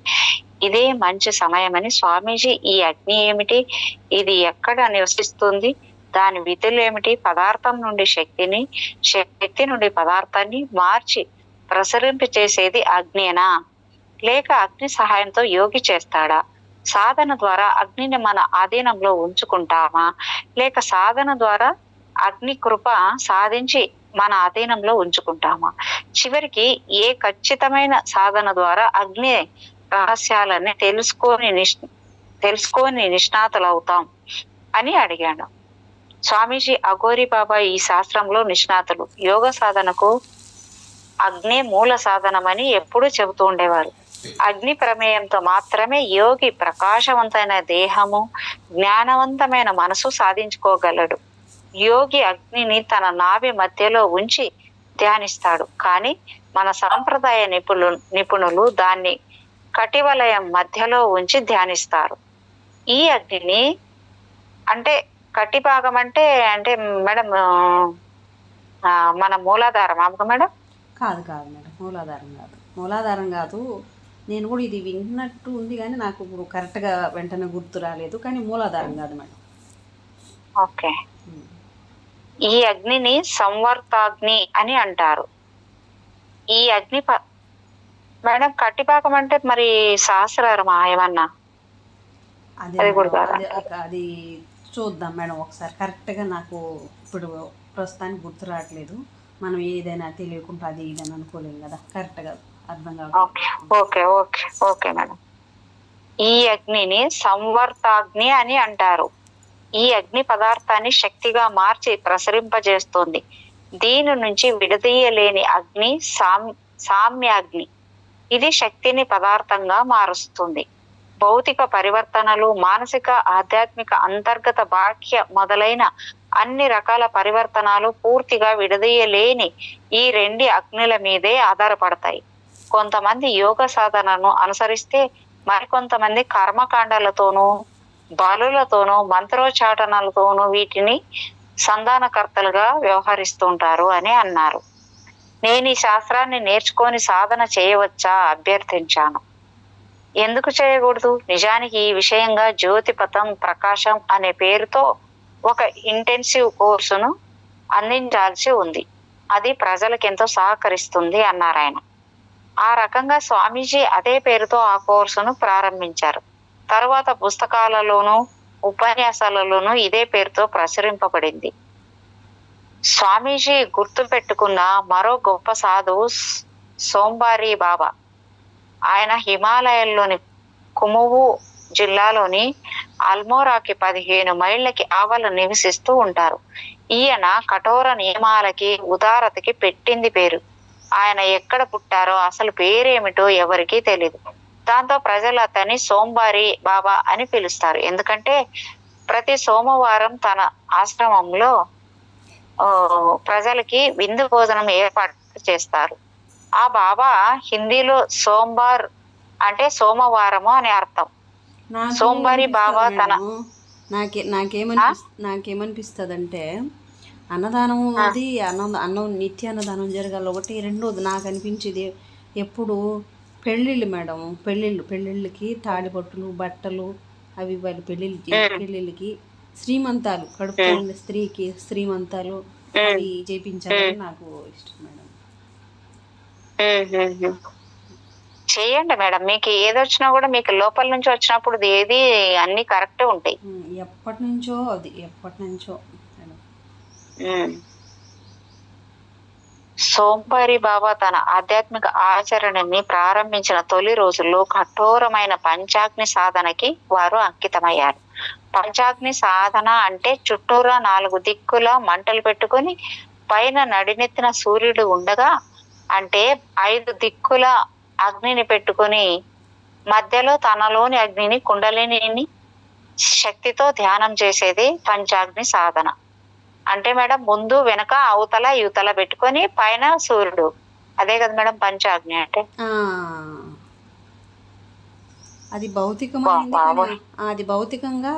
ఇదే మంచి సమయమని స్వామీజీ, ఈ అగ్ని ఏమిటి, ఇది ఎక్కడ నివసిస్తుంది, దాని విధులు ఏమిటి, పదార్థం నుండి శక్తిని, శక్తి నుండి పదార్థాన్ని మార్చి ప్రసరింప చేసేది అగ్నేనా, లేక అగ్ని సహాయంతో యోగి చేస్తాడా, సాధన ద్వారా అగ్నిని మన ఆధీనంలో ఉంచుకుంటామా, లేక సాధన ద్వారా అగ్ని కృప సాధించి మన అధీనంలో ఉంచుకుంటామా, చివరికి ఏ ఖచ్చితమైన సాధన ద్వారా అగ్ని రహస్యాలని తెలుసుకొని నిష్ణాతులవుతాం అని అడిగాడు. స్వామీజీ అఘోరి బాబా ఈ శాస్త్రంలో నిష్ణాతులు. యోగ సాధనకు అగ్ని మూల సాధనమని ఎప్పుడూ చెబుతూ ఉండేవారు. అగ్ని ప్రమేయంతో మాత్రమే యోగి ప్రకాశవంతమైన దేహము, జ్ఞానవంతమైన మనసు సాధించుకోగలడు. యోగి అగ్నిని తన నాభి మధ్యలో ఉంచి ధ్యానిస్తాడు. కానీ మన సాంప్రదాయ నిపుణులు దాన్ని కటివలయం మధ్యలో ఉంచి ధ్యానిస్తారు. ఈ అగ్నిని అంటే కటిభాగం అంటే మేడం మన మూలాధారం మేడం?
కాదు మేడం, మూలాధారం కాదు. నేను కూడా ఇది విన్నట్టు ఉంది కానీ నాకు ఇప్పుడు కరెక్ట్గా వెంటనే గుర్తు రాలేదు. కానీ మూలాధారం కాదు మేడం.
ఓకే. ఈ అగ్నిని సంవర్తాగ్ని అని అంటారు. ఈ అగ్ని మేడం కట్టిపాకం అంటే మరి సహస్రారమా ఏమన్నా?
అదే
అది కూడా
మేడం,
కాదా?
అది చూద్దాం మేడం ఒకసారి. కరెక్ట్గా నాకు ఇప్పుడు ప్రస్తుతానికి గుర్తు రావట్లేదు. మనం ఏదైనా తెలియకుండా అది ఇదని అనుకోలేము కదా, కరెక్ట్గా అర్థం కావట్లేదు.
Okay okay okay okay madam. ఈ అగ్నిని సంవర్తాగ్ని అని అంటారు. ఈ అగ్ని పదార్థాన్ని శక్తిగా మార్చి ప్రసరింపజేస్తుంది. దీని నుంచి విడదీయలేని అగ్ని సామ్యాగ్ని. ఇది శక్తిని పదార్థంగా మారుస్తుంది. భౌతిక పరివర్తనలు, మానసిక, ఆధ్యాత్మిక, అంతర్గత, బాహ్య మొదలైన అన్ని రకాల పరివర్తనాలు పూర్తిగా విడదీయలేని ఈ రెండు అగ్నుల మీదే ఆధారపడతాయి. కొంతమంది యోగ సాధనను అనుసరిస్తే మరికొంతమంది కర్మకాండాలతోనూ, బలులతోనూ, మంత్రోచ్చాటనలతోనూ వీటిని సంధానకర్తలుగా వ్యవహరిస్తుంటారు అని అన్నారు. నేను ఈ శాస్త్రాన్ని నేర్చుకొని సాధన చేయవచ్చా అభ్యర్థించాను. ఎందుకు చేయకూడదు? నిజానికి ఈ విషయంగా జ్యోతిపథం ప్రకాశం అనే పేరుతో ఒక ఇంటెన్సివ్ కోర్సును అందించాల్సి ఉంది. అది ప్రజలకెంతో సహకరిస్తుంది అన్నారు ఆయన. ఆ రకంగా స్వామీజీ అదే పేరుతో ఆ కోర్సును ప్రారంభించారు. తరువాత పుస్తకాలలోనూ ఉపన్యాసాలలోనూ ఇదే పేరుతో ప్రచురింపబడింది. స్వామీజీ గుర్తు పెట్టుకున్న మరో గొప్ప సాధువు సోంబారి బాబా. ఆయన హిమాలయాల్లోని కుమువు జిల్లాలోని అల్మోరాకి 15 మైళ్ళకి ఆవల నివసిస్తూ ఉంటారు. ఈయన కఠోర నియమాలకి, ఉదారతకి పెట్టింది పేరు. ఆయన ఎక్కడ పుట్టారో, అసలు పేరేమిటో ఎవరికీ తెలియదు. దాంతో ప్రజలు అతన్ని సోంబారి బాబా అని పిలుస్తారు. ఎందుకంటే ప్రతి సోమవారం తన ఆశ్రమంలో ప్రజలకి విందు భోజనం ఏర్పాటు చేస్తారు. ఆ బాబా హిందీలో సోంబార్ అంటే సోమవారము అని అర్థం. సోంబారి బాబా తన
నాకేమనిపిస్తుంది అంటే, అన్నదానం అది అన్నం నిత్య అన్నదానం జరగాలి. ఒకటి. రెండోది నాకు అనిపించేది ఎప్పుడు పెళ్ళిళ్ళు మేడం, పెళ్ళిళ్ళకి తాళిబొట్టులు, బట్టలు అవి వాళ్ళ పెళ్ళిళ్ళకి శ్రీమంతాలు, కడుపుతో ఉండే స్త్రీకి శ్రీమంతాలు అవి చేయించాలని నాకు ఇష్టం మేడం.
చేయండి మేడం. మీకు ఏదొచ్చినా కూడా మీకు లోపల నుంచి వచ్చినప్పుడు ఏది అన్ని కరెక్ట్ ఉంటాయి.
ఎప్పటి నుంచో
సోంబారి బాబా తన ఆధ్యాత్మిక ఆచరణని ప్రారంభించిన తొలి రోజుల్లో కఠోరమైన పంచాగ్ని సాధనకి వారు అంకితమయ్యారు. పంచాగ్ని సాధన అంటే చుట్టూరా 4 దిక్కుల మంటలు పెట్టుకుని పైన నడినెత్తిన సూర్యుడు ఉండగా, అంటే 5 దిక్కుల అగ్నిని పెట్టుకుని మధ్యలో తనలోని అగ్నిని, కుండలిని శక్తితో ధ్యానం చేసేది పంచాగ్ని సాధన. అంటే మేడం ముందు వెనక అవతల యువతల పెట్టుకొని పైన సూర్యుడు, అదే కదా మేడం పంచాగ్ని అంటే.
అది భౌతికంగా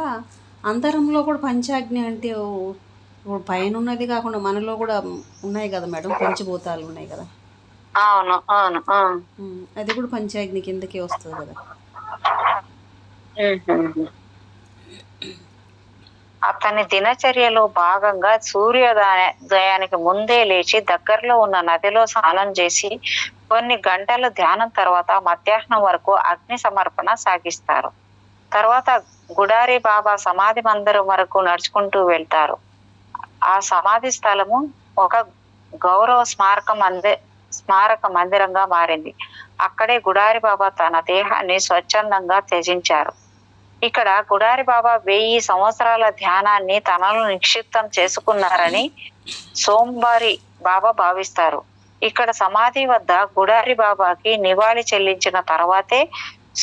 అంతరంలో కూడా పంచాగ్ని అంటే పైన ఉన్నది కాకుండా మనలో కూడా ఉన్నాయి కదా మేడం, పంచభూతాలు ఉన్నాయి కదా.
అవును అవును.
అది కూడా పంచాగ్ని కిందకే వస్తుంది కదా.
అతని దినచర్యలో భాగంగా సూర్యోదయానికి ముందే లేచి దగ్గరలో ఉన్న నదిలో స్నానం చేసి కొన్ని గంటల ధ్యానం తర్వాత మధ్యాహ్నం వరకు అగ్ని సమర్పణ సాగిస్తారు. తర్వాత గుడారి బాబా సమాధి మందిరం వరకు నడుచుకుంటూ వెళ్తారు. ఆ సమాధి స్థలము ఒక గౌరవ స్మారక మందిరంగా మారింది. అక్కడే గుడారి బాబా తన దేహాన్ని స్వచ్ఛందంగా త్యజించారు. ఇక్కడ గుడారి బాబా 1000 సంవత్సరాల ధ్యానాన్ని తనలో నిక్షిప్తం చేసుకున్నారని సోంబారి బాబా భావిస్తారు. ఇక్కడ సమాధి వద్ద గుడారి బాబాకి నివాళి చెల్లించిన తర్వాతే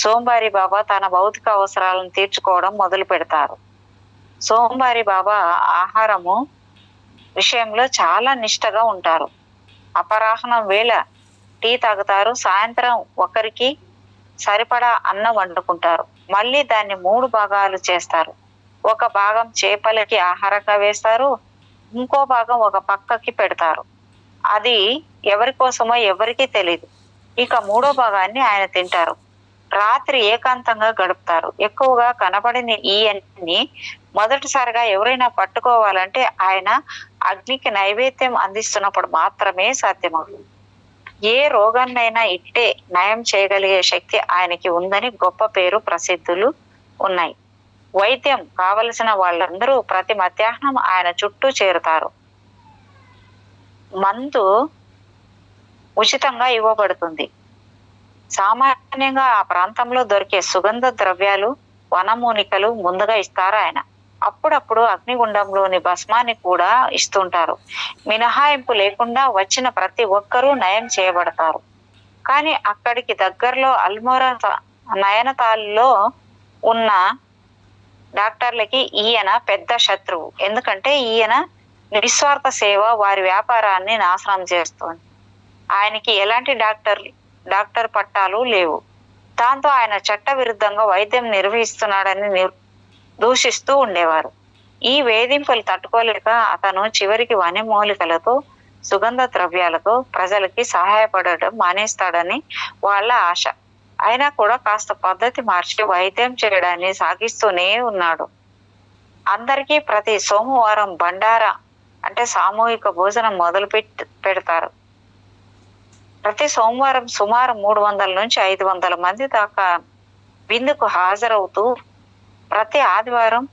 సోంబారి బాబా తన భౌతిక అవసరాలను తీర్చుకోవడం మొదలు పెడతారు. సోంబారి బాబా ఆహారము విషయంలో చాలా నిష్టగా ఉంటారు. అపరాహ్నం వేళ టీ తాగుతారు. సాయంత్రం ఒకరికి సరిపడా అన్నం వండుకుంటారు. మళ్ళీ దాన్ని 3 భాగాలు చేస్తారు. ఒక భాగం చేపలకి ఆహారంగా వేస్తారు, ఇంకో భాగం ఒక పక్కకి పెడతారు. అది ఎవరి కోసమో ఎవరికీ తెలియదు. ఇక 3వ భాగాన్ని ఆయన తింటారు. రాత్రి ఏకాంతంగా గడుపుతారు. ఎక్కువగా కనబడిన ఈయన్ని మొదటిసారిగా ఎవరైనా పట్టుకోవాలంటే ఆయన అగ్నికి నైవేద్యం అందిస్తున్నప్పుడు మాత్రమే సాధ్యమవుతుంది. ఏ రోగాన్నైనా ఇట్టే నయం చేయగలిగే శక్తి ఆయనకి ఉందని గొప్ప పేరు ప్రసిద్ధులు ఉన్నాయి. వైద్యం కావలసిన వాళ్ళందరూ ప్రతి మధ్యాహ్నం ఆయన చుట్టూ చేరుతారు. మందు ఉచితంగా ఇవ్వబడుతుంది. సామాన్యంగా ఆ ప్రాంతంలో దొరికే సుగంధ ద్రవ్యాలు, వనమూలికలు ముందుగా ఇస్తారు ఆయన. అప్పుడప్పుడు అగ్నిగుండంలోని భస్మాన్ని కూడా ఇస్తుంటారు. మినహాయింపు లేకుండా వచ్చిన ప్రతి ఒక్కరూ నయం చేయబడతారు. కానీ అక్కడికి దగ్గరలో అల్మోరా నయనతాల్లో ఉన్న డాక్టర్లకి ఈయన పెద్ద శత్రువు. ఎందుకంటే ఈయన నిస్వార్థ సేవ వారి వ్యాపారాన్ని నాశనం చేస్తుంది. ఆయనకి ఎలాంటి డాక్టర్ పట్టాలు లేవు. దాంతో ఆయన చట్ట విరుద్ధంగా వైద్యం నిర్వహిస్తున్నాడని దూషిస్తూ ఉండేవారు. ఈ వేధింపులు తట్టుకోలేక అతను చివరికి వనమూలికలతో, సుగంధ ద్రవ్యాలతో ప్రజలకి సహాయపడటం మానేస్తాడని వాళ్ళ ఆశ. అయినా కూడా కాస్త పద్ధతి మార్చి వైద్యం చేయడాన్ని సాగిస్తూనే ఉన్నాడు. అందరికీ ప్రతి సోమవారం బండారా అంటే సామూహిక భోజనం మొదలు పెడతారు. ప్రతి సోమవారం సుమారు 300 నుంచి 500 మంది దాకా విందుకు హాజరవుతూ, ప్రతి ఆదివారం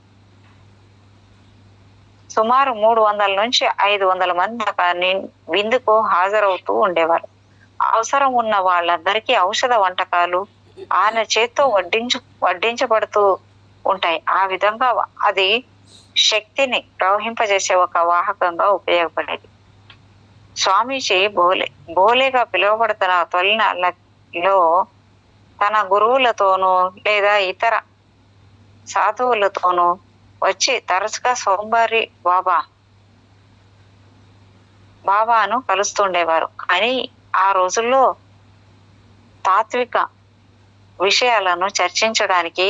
సుమారు 300 నుంచి 500 మంది దాకా విందుకు హాజరవుతూ ఉండేవారు. అవసరం ఉన్న వాళ్ళందరికీ ఔషధ వంటకాలు ఆయన చేత్తో వడ్డించబడుతూ ఉంటాయి. ఆ విధంగా అది శక్తిని ప్రవహింపజేసే ఒక వాహకంగా ఉపయోగపడేది. స్వామీజీ బోలేగా పిలువబడుతున్న తొలినాళ్ళలో తన గురువులతోనూ లేదా ఇతర సాధువులతోనూ వచ్చి తరచుగా సోంబారి బాబాను కలుస్తుండేవారు. కానీ ఆ రోజుల్లో తాత్విక విషయాలను చర్చించడానికి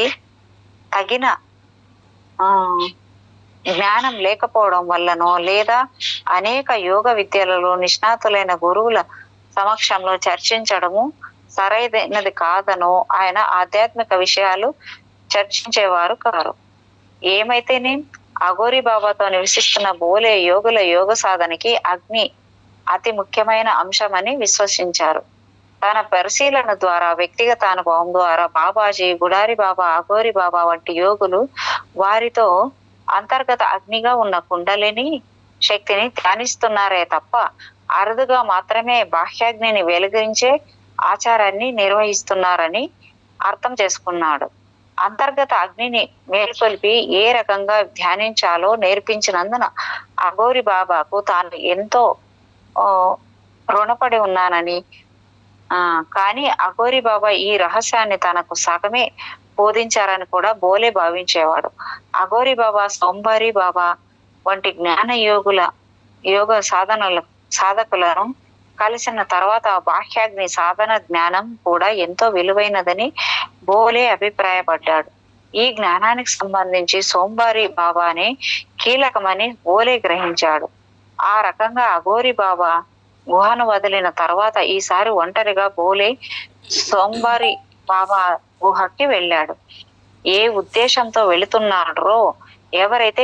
తగిన జ్ఞానం లేకపోవడం వల్లనో, లేదా అనేక యోగ విద్యలలో నిష్ణాతులైన గురువుల సమక్షంలో చర్చించడము సరైనది కాదనో ఆయన ఆధ్యాత్మిక విషయాలు చర్చించేవారు కారు. ఏమైతేనే అఘోరి బాబాతో నివసిస్తున్న బోలే యోగుల యోగ సాధనకి అగ్ని అతి ముఖ్యమైన అంశమని విశ్వసించారు. తన పరిశీలన ద్వారా, వ్యక్తిగత అనుభవం ద్వారా బాబాజీ, గుడారి బాబా, అఘోరి బాబా వంటి యోగులు వారితో అంతర్గత అగ్నిగా ఉన్న కుండలిని శక్తిని ధ్యానిస్తున్నారే తప్ప అరుదుగా మాత్రమే బాహ్యాగ్నిని వెలిగించే ఆచారాన్ని నిర్వహిస్తున్నారని అర్థం చేసుకున్నాడు. అంతర్గత అగ్నిని మేల్కొల్పి ఏ రకంగా ధ్యానించాలో నేర్పించినందున అఘోరి బాబాకు తాను ఎంతో రుణపడి ఉన్నానని, కానీ అఘోరి బాబా ఈ రహస్యాన్ని తనకు సగమే బోధించారని కూడా బోలే భావించేవాడు. అఘోరి బాబా, సోంబారి బాబా వంటి జ్ఞాన యోగ సాధకులను కలిసిన తర్వాత బాహ్యాగ్ని సాధన జ్ఞానం కూడా ఎంతో విలువైనదని బోలే అభిప్రాయపడ్డాడు. ఈ జ్ఞానానికి సంబంధించి సోంబారి బాబానే కీలకమని బోలే గ్రహించాడు. ఆ రకంగా అఘోరి బాబా గుహను వదిలిన తర్వాత ఈసారి ఒంటరిగా బోలే సోంబారి బాబా గుహకి వెళ్ళాడు. ఏ ఉద్దేశంతో వెళుతున్నారో, ఎవరైతే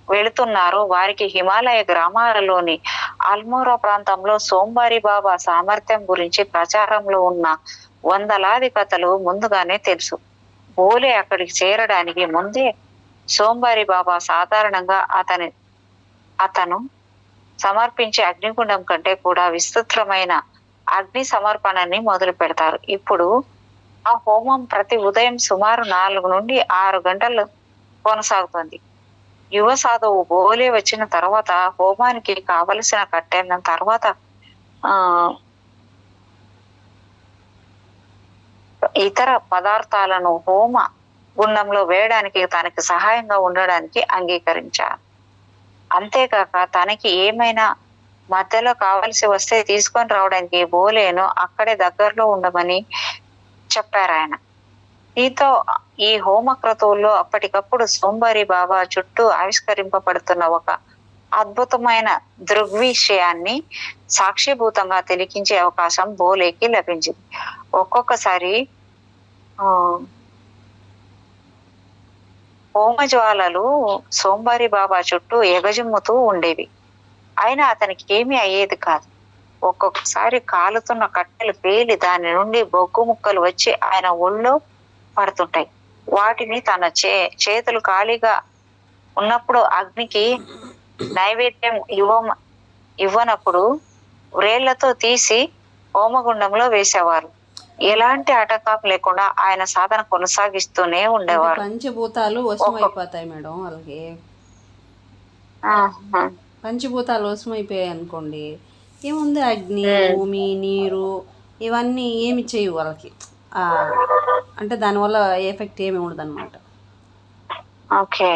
వెళుతున్నారో వారికి హిమాలయ గ్రామాలలోని అల్మోరా ప్రాంతంలో సోంబారి బాబా సామర్థ్యం గురించి ప్రచారంలో ఉన్న వందలాది కథలు ముందుగానే తెలుసు. బోలే అక్కడికి చేరడానికి ముందే సోంబారి బాబా సాధారణంగా అతను సమర్పించే అగ్నిగుండం కంటే కూడా విస్తృతమైన అగ్ని సమర్పణని మొదలు పెడతారు. ఇప్పుడు ఆ హోమం ప్రతి ఉదయం సుమారు 4 నుండి 6 గంటలు కొనసాగుతుంది. యువ సాధువు బోలే వచ్చిన తర్వాత హోమానికి కావలసిన కట్టెల తర్వాత ఇతర పదార్థాలను హోమ గుండంలో వేయడానికి తనకి సహాయంగా ఉండడానికి అంగీకరించారు. అంతేకాక తనకి ఏమైనా మధ్యలో కావలసి వస్తే తీసుకొని రావడానికి బోలేను అక్కడే దగ్గరలో ఉండమని చెప్పారు ఆయన. దీంతో ఈ హోమ క్రతువుల్లో అప్పటికప్పుడు సోంబారి బాబా చుట్టూ ఆవిష్కరింపబడుతున్న ఒక అద్భుతమైన దృగ్విషయాన్ని సాక్షిభూతంగా తిలకించే అవకాశం బోలేకి లభించింది. ఒక్కొక్కసారి ఆ, హోమజ్వాలలు సోంబారి బాబా చుట్టూ ఎగజిమ్ముతూ ఉండేవి. అయినా అతనికి ఏమీ అయ్యేది కాదు. ఒక్కొక్కసారి కాలుతున్న కట్టెలు పేలి దాని నుండి బొగ్గు ముక్కలు వచ్చి ఆయన ఒళ్ళో పడుతుంటాయి. వాటిని తన చేతులు ఖాళీగా ఉన్నప్పుడు అగ్నికి నైవేద్యం ఇవ్వనప్పుడు వ్రేళ్లతో తీసి హోమగుండంలో వేసేవారు. ఎలాంటి ఆటంకం లేకుండా ఆయన సాధన కొనసాగిస్తూనే
అంటే
ఉండేవారు.
పంచభూతాలు వశమైపోతాయి మేడం వాళ్ళకి.
ఆహా.
పంచభూతాలు వశమైపోయాయి అనుకోండి, ఏముంది, అగ్ని, భూమి, నీరు ఇవన్నీ ఏమి చేయవు వాళ్ళకి. అంటే దానివల్ల ఎఫెక్ట్ ఏమి ఉండదు అనమాట.
ఓకే.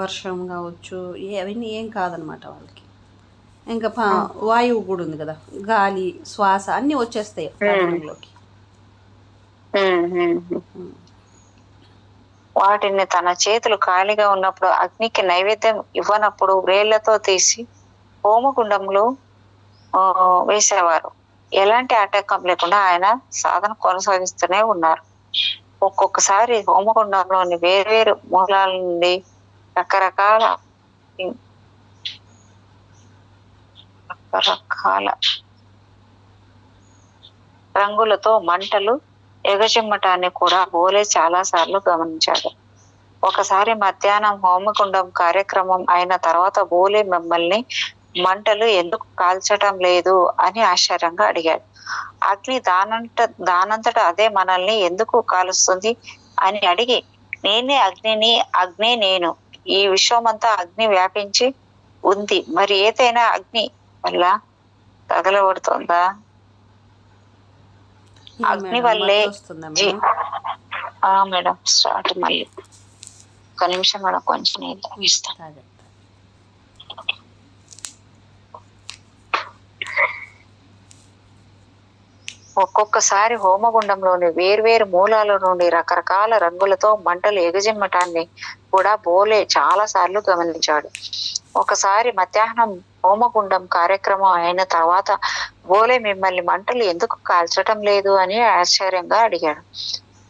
వర్షం కావచ్చు, అవన్నీ ఏం కాదనమాట వాళ్ళకి. ఇంకా వాయువు కూడా ఉంది కదా, గాలి, శ్వాస అన్నీ వచ్చేస్తాయి శరీరంలోకి.
వాటిని తన చేతులు ఖాళీగా ఉన్నప్పుడు అగ్నికి నైవేద్యం ఇవ్వనప్పుడు వ్రేళ్లతో తీసి హోమగుండంలో వేసేవారు. ఎలాంటి ఆటంకం లేకుండా ఆయన సాధన కొనసాగిస్తూనే ఉన్నారు. ఒక్కొక్కసారి హోమగుండంలోని వేర్వేరు మూలాల నుండి రకరకాల రంగులతో మంటలు ఎగచిమ్మటాన్ని కూడా బోలే చాలా సార్లు గమనించాడు. ఒకసారి మధ్యాహ్నం హోమకుండం కార్యక్రమం అయిన తర్వాత బోలే మిమ్మల్ని మంటలు ఎందుకు కాల్చటం లేదు అని ఆశ్చర్యంగా అడిగాడు. అగ్ని దానంతట అదే మనల్ని ఎందుకు కాలుస్తుంది అని అడిగి, నేనే అగ్నిని, అగ్ని నేను, ఈ విశ్వమంతా అగ్ని వ్యాపించి ఉంది, మరి ఏదైనా అగ్ని వల్ల తగలబడుతుందా? అగ్ని వల్లే మేడం స్టార్ట్ మళ్ళీ ఒక నిమిషం మేడం, కొంచెం ఇస్తాను. ఒక్కొక్కసారి హోమగుండంలోని వేర్వేరు మూలాల నుండి రకరకాల రంగులతో మంటలు ఎగజిమ్మటాన్ని కూడా బోలే చాలా సార్లు గమనించాడు. ఒకసారి మధ్యాహ్నం హోమగుండం కార్యక్రమం అయిన తర్వాత బోలే మిమ్మల్ని మంటలు ఎందుకు కాల్చటం లేదు అని ఆశ్చర్యంగా అడిగాడు.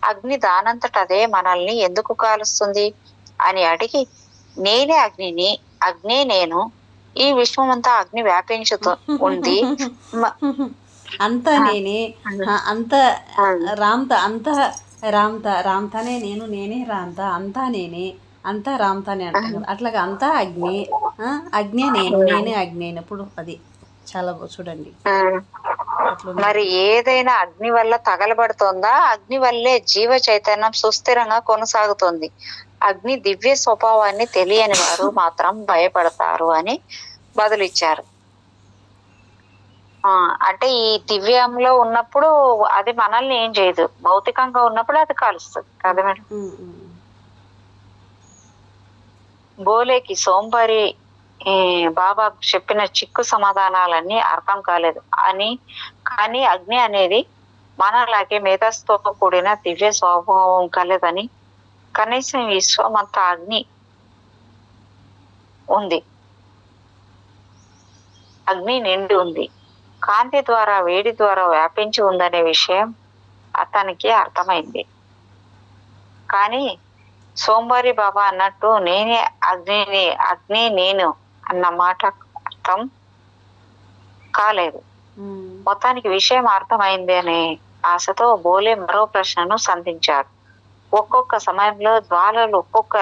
అగ్ని దానంతట అదే మనల్ని ఎందుకు కాలుస్తుంది అని అడిగి, నేనే అగ్నిని, అగ్నే నేను, ఈ విశ్వమంతా అగ్ని వ్యాపించుతూ ఉంది,
అంతా నేనే, అంత రామ్త, అంత రామ్తానే నేను, నేనే రామ్త, అంతా నేనే, అంతా రామ్తానే అంటారు. అట్లాగా అంతా అగ్ని, అగ్నే నేను, నేనే అగ్ని అయినప్పుడు అది చాలా చూడండి.
మరి ఏదైనా అగ్ని వల్ల తగలబడుతోందా? అగ్ని వల్లే జీవ చైతన్యం సుస్థిరంగా కొనసాగుతుంది. అగ్ని దివ్య స్వభావాన్ని తెలియని వారు మాత్రం భయపడతారు అని బదులిచ్చారు. అంటే ఈ దివ్యంలో ఉన్నప్పుడు అది మనల్ని ఏం చేయదు, భౌతికంగా ఉన్నప్పుడు అది కాలుస్తుంది కదా మేడం. బోలేకి సోంబారి బాబా చెప్పిన చిక్కు సమాధానాలన్నీ అర్థం కాలేదు కానీ అగ్ని అనేది మనలాగే మేధస్సుతో కూడిన దివ్య స్వభావం కలదని, కనీసం విశ్వమంతా అగ్ని ఉంది, అగ్ని నిండి ఉంది, కాంతి ద్వారా వేడి ద్వారా వ్యాపించి ఉందనే విషయం అతనికి అర్థమైంది. కానీ సోంబారి బాబా అన్నట్టు నేనే అగ్నిని, అగ్ని నేను అన్న మాట అర్థం కాలేదు. మొత్తానికి విషయం అర్థమైంది అనే ఆశతో బోలే మరో ప్రశ్నను సంధించాడు. ఒక్కొక్క సమయంలో జ్వాలలు ఒక్కొక్క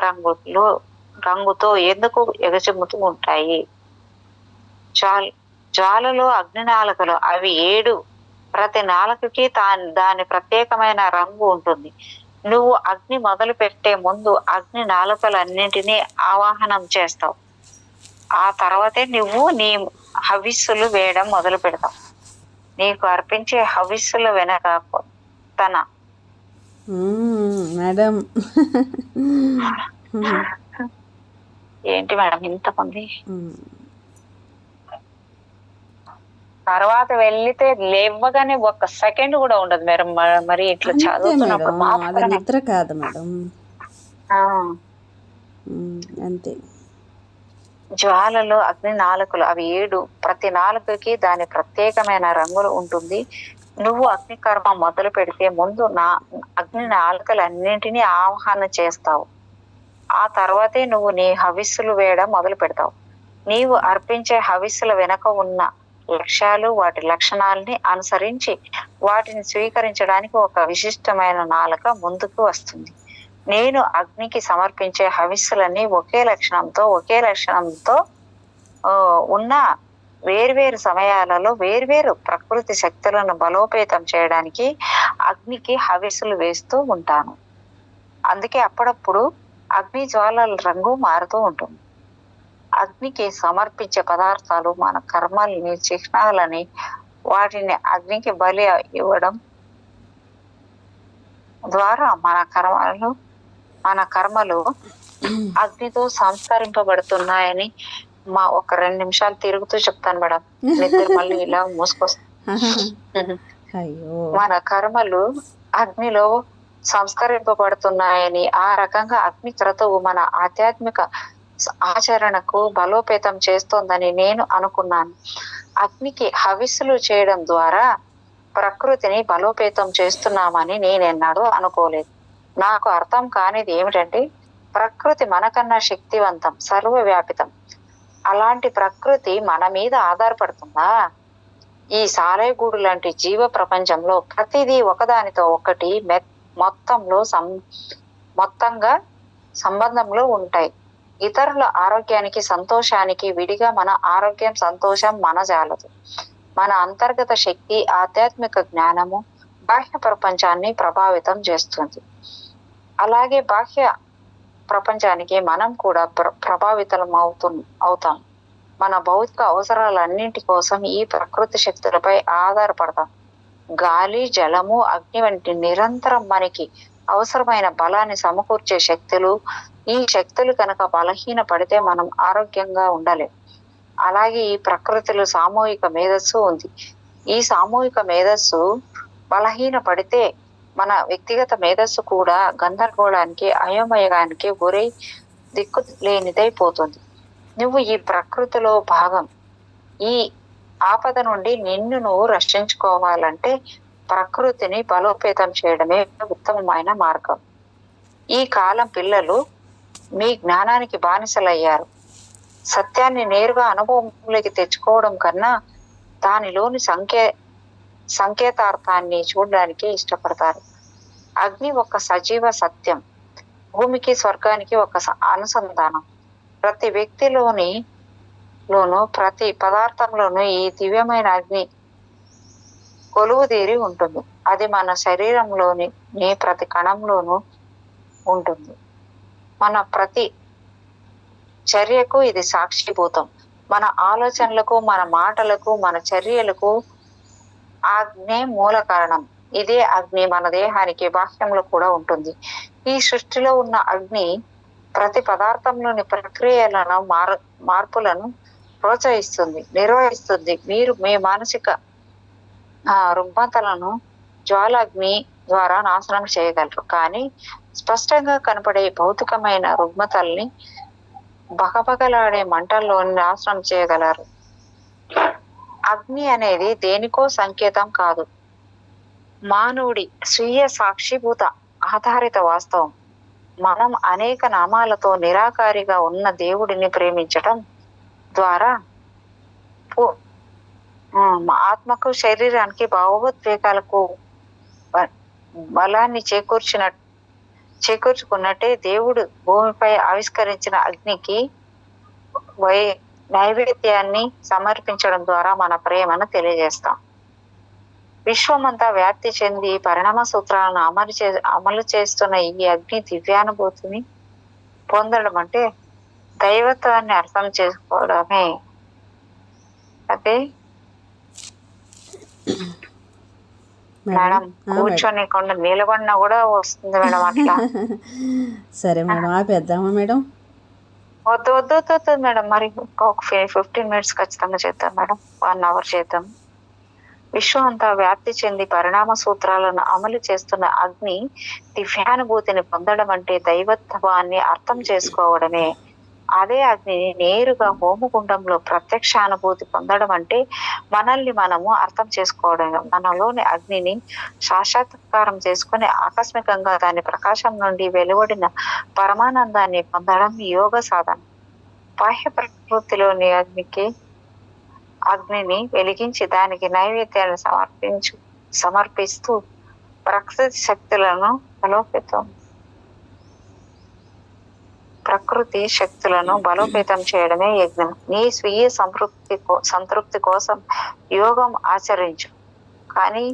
రంగుతో ఎందుకు ఎగచిమ్ముతూ ఉంటాయి? జ్వాలలో అగ్ని నాలుకలు, అవి 7, ప్రతి నాలుకకి దాని ప్రత్యేకమైన రంగు ఉంటుంది. నువ్వు అగ్ని మొదలు పెట్టే ముందు అగ్ని నాలుకలన్నింటినీ ఆవాహనం చేస్తావు. ఆ తర్వాతే నువ్వు నీ హవిస్సులు వేయడం మొదలు పెడతావు. నీకు అర్పించే హవిస్సుల వెనక
మేడం
ఏంటి మేడం ఇంతమంది తర్వాత వెళ్లితే లేవగానే ఒక్క సెకండ్ కూడా ఉండదు మేడం. మరి ఇట్లా చదువుతున్నప్పుడు
నిద్ర కాదు మేడం, అంతే.
జ్వాలలో అగ్ని నాలుకలు, అవి 7, ప్రతి నాలుకకి దాని ప్రత్యేకమైన రంగులు ఉంటుంది. నువ్వు అగ్ని కర్మ మొదలు పెడితే ముందు నా అగ్ని నాలుకలన్నింటినీ ఆవాహన చేస్తావు. ఆ తర్వాతే నువ్వు నీ హవిస్సులు వేయడం మొదలు పెడతావు. నీవు అర్పించే హవిస్సుల వెనక ఉన్న లక్ష్యాలు, వాటి లక్షణాలని అనుసరించి వాటిని స్వీకరించడానికి ఒక విశిష్టమైన నాలుక ముందుకు వస్తుంది. నేను అగ్నికి సమర్పించే హవిస్సులన్నీ ఒకే లక్షణంతో ఉన్న వేర్వేరు సమయాలలో వేర్వేరు ప్రకృతి శక్తులను బలోపేతం చేయడానికి అగ్నికి హవిస్సులు వేస్తూ ఉంటాను. అందుకే అప్పుడప్పుడు అగ్ని జ్వాలల రంగు మారుతూ ఉంటుంది. అగ్నికి సమర్పించే పదార్థాలు మన కర్మల్ని, చిహ్నాలని, వాటిని అగ్నికి బలి ఇవ్వడం ద్వారా మన కర్మలు అగ్నితో సంస్కరింపబడుతున్నాయని ఒక 2 నిమిషాలు తిరుగుతూ చెప్తాను మేడం. నిద్ర మళ్ళీ ఇలా మూసుకొస్తాను. మన కర్మలు అగ్నిలో సంస్కరింపబడుతున్నాయని, ఆ రకంగా అగ్ని క్రతువు మన ఆధ్యాత్మిక ఆచరణకు బలోపేతం చేస్తోందని నేను అనుకున్నాను. అగ్నికి హవిస్సులు చేయడం ద్వారా ప్రకృతిని బలోపేతం చేస్తున్నామని నేనెన్నడూ అనుకోలేదు. నాకు అర్థం కానిది ఏమిటంటే, ప్రకృతి మనకన్నా శక్తివంతం, సర్వవ్యాపితం. అలాంటి ప్రకృతి మన మీద ఆధారపడుతుందా? ఈ సాలెగూడు లాంటి జీవ ప్రపంచంలో ప్రతిదీ ఒకదానితో ఒకటి మొత్తంగా సంబంధంలో ఉంటాయి. ఇతరుల ఆరోగ్యానికి, సంతోషానికి విడిగా మన ఆరోగ్యం, సంతోషం మనజాలదు. మన అంతర్గత శక్తి, ఆధ్యాత్మిక జ్ఞానము బాహ్య ప్రపంచాన్ని ప్రభావితం చేస్తుంది. అలాగే బాహ్య ప్రపంచానికి మనం కూడా ప్రభావితం అవుతాం. మన భౌతిక అవసరాలన్నింటి కోసం ఈ ప్రకృతి శక్తులపై ఆధారపడతాం. గాలి, జలము, అగ్ని వంటి నిరంతరం మనకి అవసరమైన బలాన్ని సమకూర్చే శక్తులు. ఈ శక్తులు కనుక బలహీన పడితే మనం ఆరోగ్యంగా ఉండలేం. అలాగే ఈ ప్రకృతిలో సామూహిక మేధస్సు ఉంది. ఈ సామూహిక మేధస్సు బలహీన పడితే మన వ్యక్తిగత మేధస్సు కూడా గందరగోళానికి, అయోమయానికి గురై దిక్కు లేనిదైపోతుంది. నువ్వు ఈ ప్రకృతిలో భాగం. ఈ ఆపద నుండి నిన్ను నువ్వు రక్షించుకోవాలంటే ప్రకృతిని బలోపేతం చేయడమే ఉత్తమమైన మార్గం. ఈ కాలం పిల్లలు మీ జ్ఞానానికి బానిసలయ్యారు. సత్యాన్ని నేరుగా అనుభవంలోకి తెచ్చుకోవడం కన్నా దానిలోని సంకేతార్థాన్ని చూడడానికి ఇష్టపడతారు. అగ్ని ఒక సజీవ సత్యం, భూమికి స్వర్గానికి ఒక అనుసంధానం. ప్రతి వ్యక్తిలోను ప్రతి పదార్థంలోనూ ఈ దివ్యమైన అగ్ని కొలువుదీరి ఉంటుంది. అది మన శరీరంలోని ప్రతి కణంలోనూ ఉంటుంది. మన ప్రతి చర్యకు ఇది సాక్షిభూతం. మన ఆలోచనలకు, మన మాటలకు, మన చర్యలకు అగ్నే మూల కారణం. ఇదే అగ్ని మన దేహానికి బాహ్యంలో కూడా ఉంటుంది. ఈ సృష్టిలో ఉన్న అగ్ని ప్రతి పదార్థంలోని ప్రక్రియలను, మార్పులను ప్రోత్సహిస్తుంది, నిర్వహిస్తుంది. మీరు మీ మానసిక రుగ్మతలను జ్వాలాగ్ని ద్వారా నాశనం చేయగలరు. కానీ స్పష్టంగా కనపడే భౌతికమైన రుగ్మతల్ని బగబగలాడే మంటల్లో నాశనం చేయగలరు. అగ్ని అనేది దేనికో సంకేతం కాదు, మానవుడి స్వీయ సాక్షిభూత ఆధారిత వాస్తవం. మనం అనేక నామాలతో నిరాకారిగా ఉన్న దేవుడిని ప్రేమించటం ద్వారా ఆత్మకు, శరీరానికి, భావోద్వేగాలకు బలాన్ని చేకూర్చుకున్నట్టే దేవుడు భూమిపై ఆవిష్కరించిన అగ్నికి నైవేద్యాన్ని సమర్పించడం ద్వారా మన ప్రేమను తెలియజేస్తాం. విశ్వమంతా వ్యాప్తి చెంది పరిణామ సూత్రాలను అమలు చేస్తున్న ఈ అగ్ని దివ్యానుభూతిని పొందడం అంటే దైవత్వాన్ని అర్థం చేసుకోవడమే. అదే మేడం, కూర్చొని కొండ నిలబడినా కూడా వస్తుంది మేడం అట్లా.
సరే మేడం, ఆపేద్దామా మేడం?
వద్దు మేడం, మరి ఒక 15 మినిట్స్ ఖచ్చితంగా చేద్దాం మేడం, 1 అవర్ చేద్దాం. విశ్వం అంతా వ్యాప్తి చెంది పరిణామ సూత్రాలను అమలు చేస్తున్న అగ్ని దివ్యానుభూతిని పొందడం అంటే దైవత్వాన్ని అర్థం చేసుకోవడమే. అదే అగ్నిని నేరుగా హోమగుండంలో ప్రత్యక్ష అనుభూతి పొందడం అంటే మనల్ని మనము అర్థం చేసుకోవడం, మనలోని అగ్నిని సాక్షాత్కారం చేసుకుని ఆకస్మికంగా దాని ప్రకాశం నుండి వెలువడిన పరమానందాన్ని పొందడం యోగ సాధన. బాహ్య ప్రకృతిలోని అగ్నిని వెలిగించి దానికి నైవేద్యాన్ని సమర్పిస్తూ ప్రకృతి శక్తులను బలోపేతం చేయడమే యజ్ఞం. నీ స్వీయ సంతృప్తి కోసం యోగం ఆచరించు, కానీ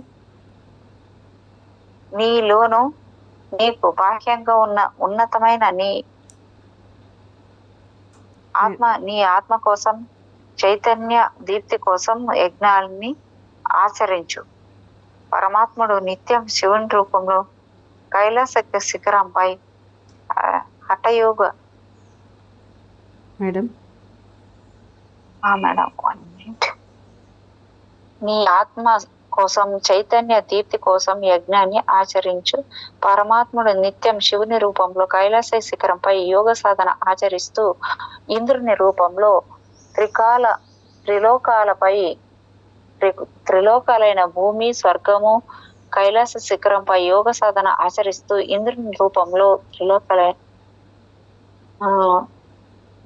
నీలోను నీకు బాహ్యంగా ఉన్న ఉన్నతమైన నీ ఆత్మ కోసం, చైతన్య దీప్తి కోసం యజ్ఞాలని ఆచరించు. పరమాత్ముడు నిత్యం శివుని రూపంలో కైలాస శిఖరంపై హఠయోగ
మేడం
నీ ఆత్మ కోసం, చైతన్య దీప్తి కోసం యజ్ఞాన్ని ఆచరించు. పరమాత్ముడు నిత్యం శివుని రూపంలో కైలాస శిఖరంపై యోగ సాధన ఆచరిస్తూ ఇంద్రుని రూపంలో త్రిలోకాలైన భూమి, స్వర్గము, కైలాస శిఖరంపై యోగ సాధన ఆచరిస్తూ ఇంద్రుని రూపంలో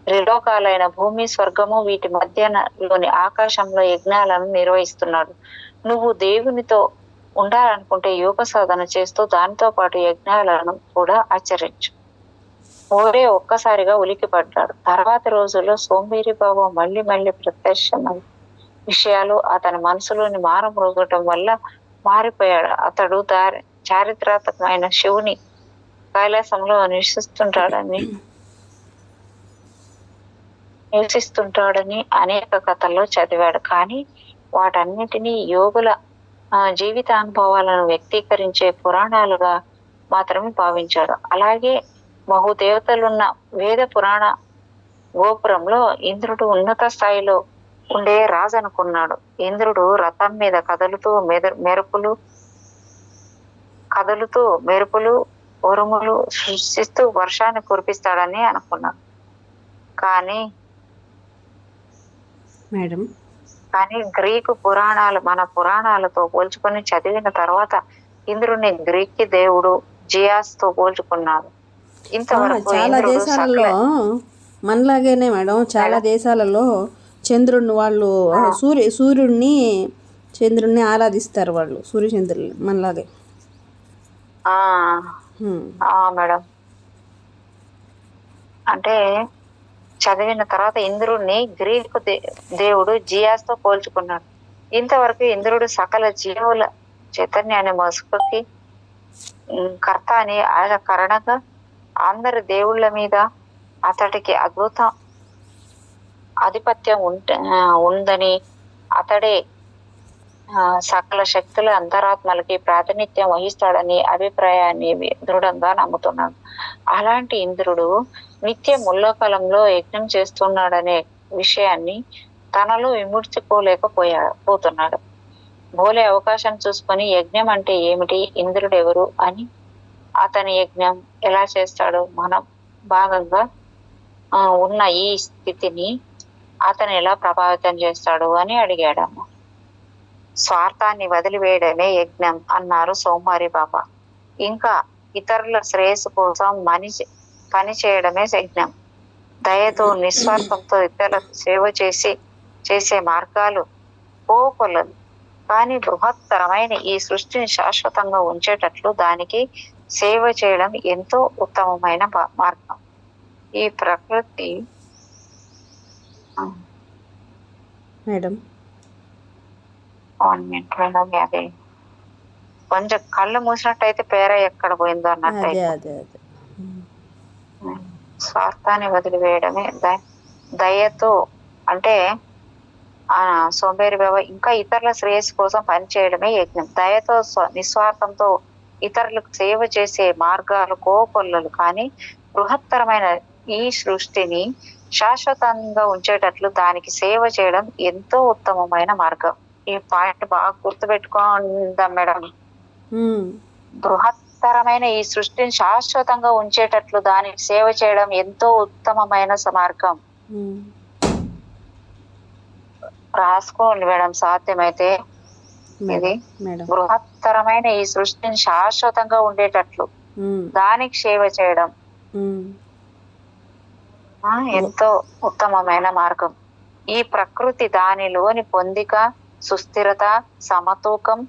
త్రిలోకాలైన భూమి, స్వర్గము, వీటి మధ్యలోని ఆకాశంలో యజ్ఞాలను నిర్వహిస్తున్నాడు. నువ్వు దేవునితో ఉండాలనుకుంటే యోగ సాధన చేస్తూ దానితో పాటు యజ్ఞాలను కూడా ఆచరించు. ఓరే ఒక్కసారిగా ఉలికిపడ్డాడు. తర్వాతి రోజుల్లో సోంబేరి భావం మళ్ళీ ప్రత్యక్షమై విషయాలు అతని మనసులోని మారుమ్రోగటం వల్ల మారిపోయాడు. అతడు చారిత్రాత్మకమైన శివుని కైలాసంలో నివసిస్తుంటాడని అనేక కథల్లో చదివాడు. కానీ వాటన్నిటినీ యోగుల జీవితానుభవాలను వ్యక్తీకరించే పురాణాలుగా మాత్రమే భావించాడు. అలాగే బహుదేవతలున్న వేద పురాణ గోపురంలో ఇంద్రుడు ఉన్నత స్థాయిలో ఉండే రాజు అనుకున్నాడు. ఇంద్రుడు రథం మీద కదులుతూ మెరుపులు ఉరుములు సృష్టిస్తూ వర్షాన్ని కురిపిస్తాడని అనుకున్నాడు. కానీ గ్రీకు మన పురాణాలతో పోల్చుకొని చదివిన తర్వాత ఇంద్రుని గ్రీక్ దేవుడు జియాస్ తో పోల్చుకున్నాడు. ఇంతవరకు
చాలా దేశాలలో మనలాగేనే మేడం, చాలా దేశాలలో చంద్రుడిని వాళ్ళు చంద్రుడిని ఆరాధిస్తారు. వాళ్ళు సూర్యచంద్రుల్ని మనలాగే.
మేడం, అంటే చదివిన తర్వాత ఇంద్రుడిని గ్రీకు దేవుడు జియాస్ తో పోల్చుకున్నాడు. ఇంతవరకు ఇంద్రుడు సకల జీవుల చైతన్యాన్ని మసుపుకి కర్త అని, ఆయన కారణంగా అందరి దేవుళ్ళ మీద అతడికి అద్భుత ఆధిపత్యం ఉందని, అతడే సకల శక్తుల అంతరాత్మలకి ప్రాతినిధ్యం వహిస్తాడని అభిప్రాయాన్ని దృఢంగా నమ్ముతున్నాడు. అలాంటి ఇంద్రుడు నిత్య ముల్లోకాలంలో యజ్ఞం చేస్తున్నాడనే విషయాన్ని తనలో పోతున్నాడు. బోలే అవకాశం చూసుకొని యజ్ఞం అంటే ఏమిటి, ఇంద్రుడు ఎవరు అని, అతని యజ్ఞం ఎలా చేస్తాడు, మనం భాగంగా ఉన్న ఈ స్థితిని అతను ఎలా ప్రభావితం చేస్తాడు అని అడిగాడమ్మ. స్వార్థాన్ని వదిలివేయడమే యజ్ఞం అన్నారు సోమారి బాబా. ఇంకా ఇతరుల శ్రేయస్సు కోసం పని చేయడమే యజ్ఞం. దయతో నిస్వార్థంతో ఇతరులకు సేవ చేసే మార్గాలు కోకొల్లలు. కానీ బృహత్తరమైన ఈ సృష్టిని శాశ్వతంగా ఉంచేటట్లు దానికి సేవ చేయడం ఎంతో ఉత్తమమైన మార్గం. ఈ ప్రకృతి
మేడం
అదే కొంచెం కళ్ళు మూసినట్టయితే పేర ఎక్కడ పోయిందో అన్నట్టు. స్వార్థాన్ని వదిలివేయడమే దయతో, అంటే సోంబేరి బాబా ఇంకా ఇతరుల శ్రేయస్సు కోసం పనిచేయడమే యజ్ఞం. దయతో నిస్వార్థంతో ఇతరులకు సేవ చేసే మార్గాలు కోకొల్లలు. కానీ బృహత్తరమైన ఈ సృష్టిని శాశ్వతంగా ఉంచేటట్లు దానికి సేవ చేయడం ఎంతో ఉత్తమమైన మార్గం. ఈ పాయింట్ బాగా గుర్తుపెట్టుకుందాం మేడం. బృహత్తరమైన ఈ సృష్టిని శాశ్వతంగా ఉంచేటట్లు దానికి సేవ చేయడం ఎంతో ఉత్తమమైన మార్గం. రాసుకోండి మేడం సాధ్యమైతే. ఇది
మేడం
బృహత్తరమైన ఈ సృష్టిని శాశ్వతంగా ఉండేటట్లు దానికి సేవ చేయడం ఎంతో ఉత్తమమైన మార్గం. ఈ ప్రకృతి దానిలోని పొందిక, సుస్థిరత, సమతూకం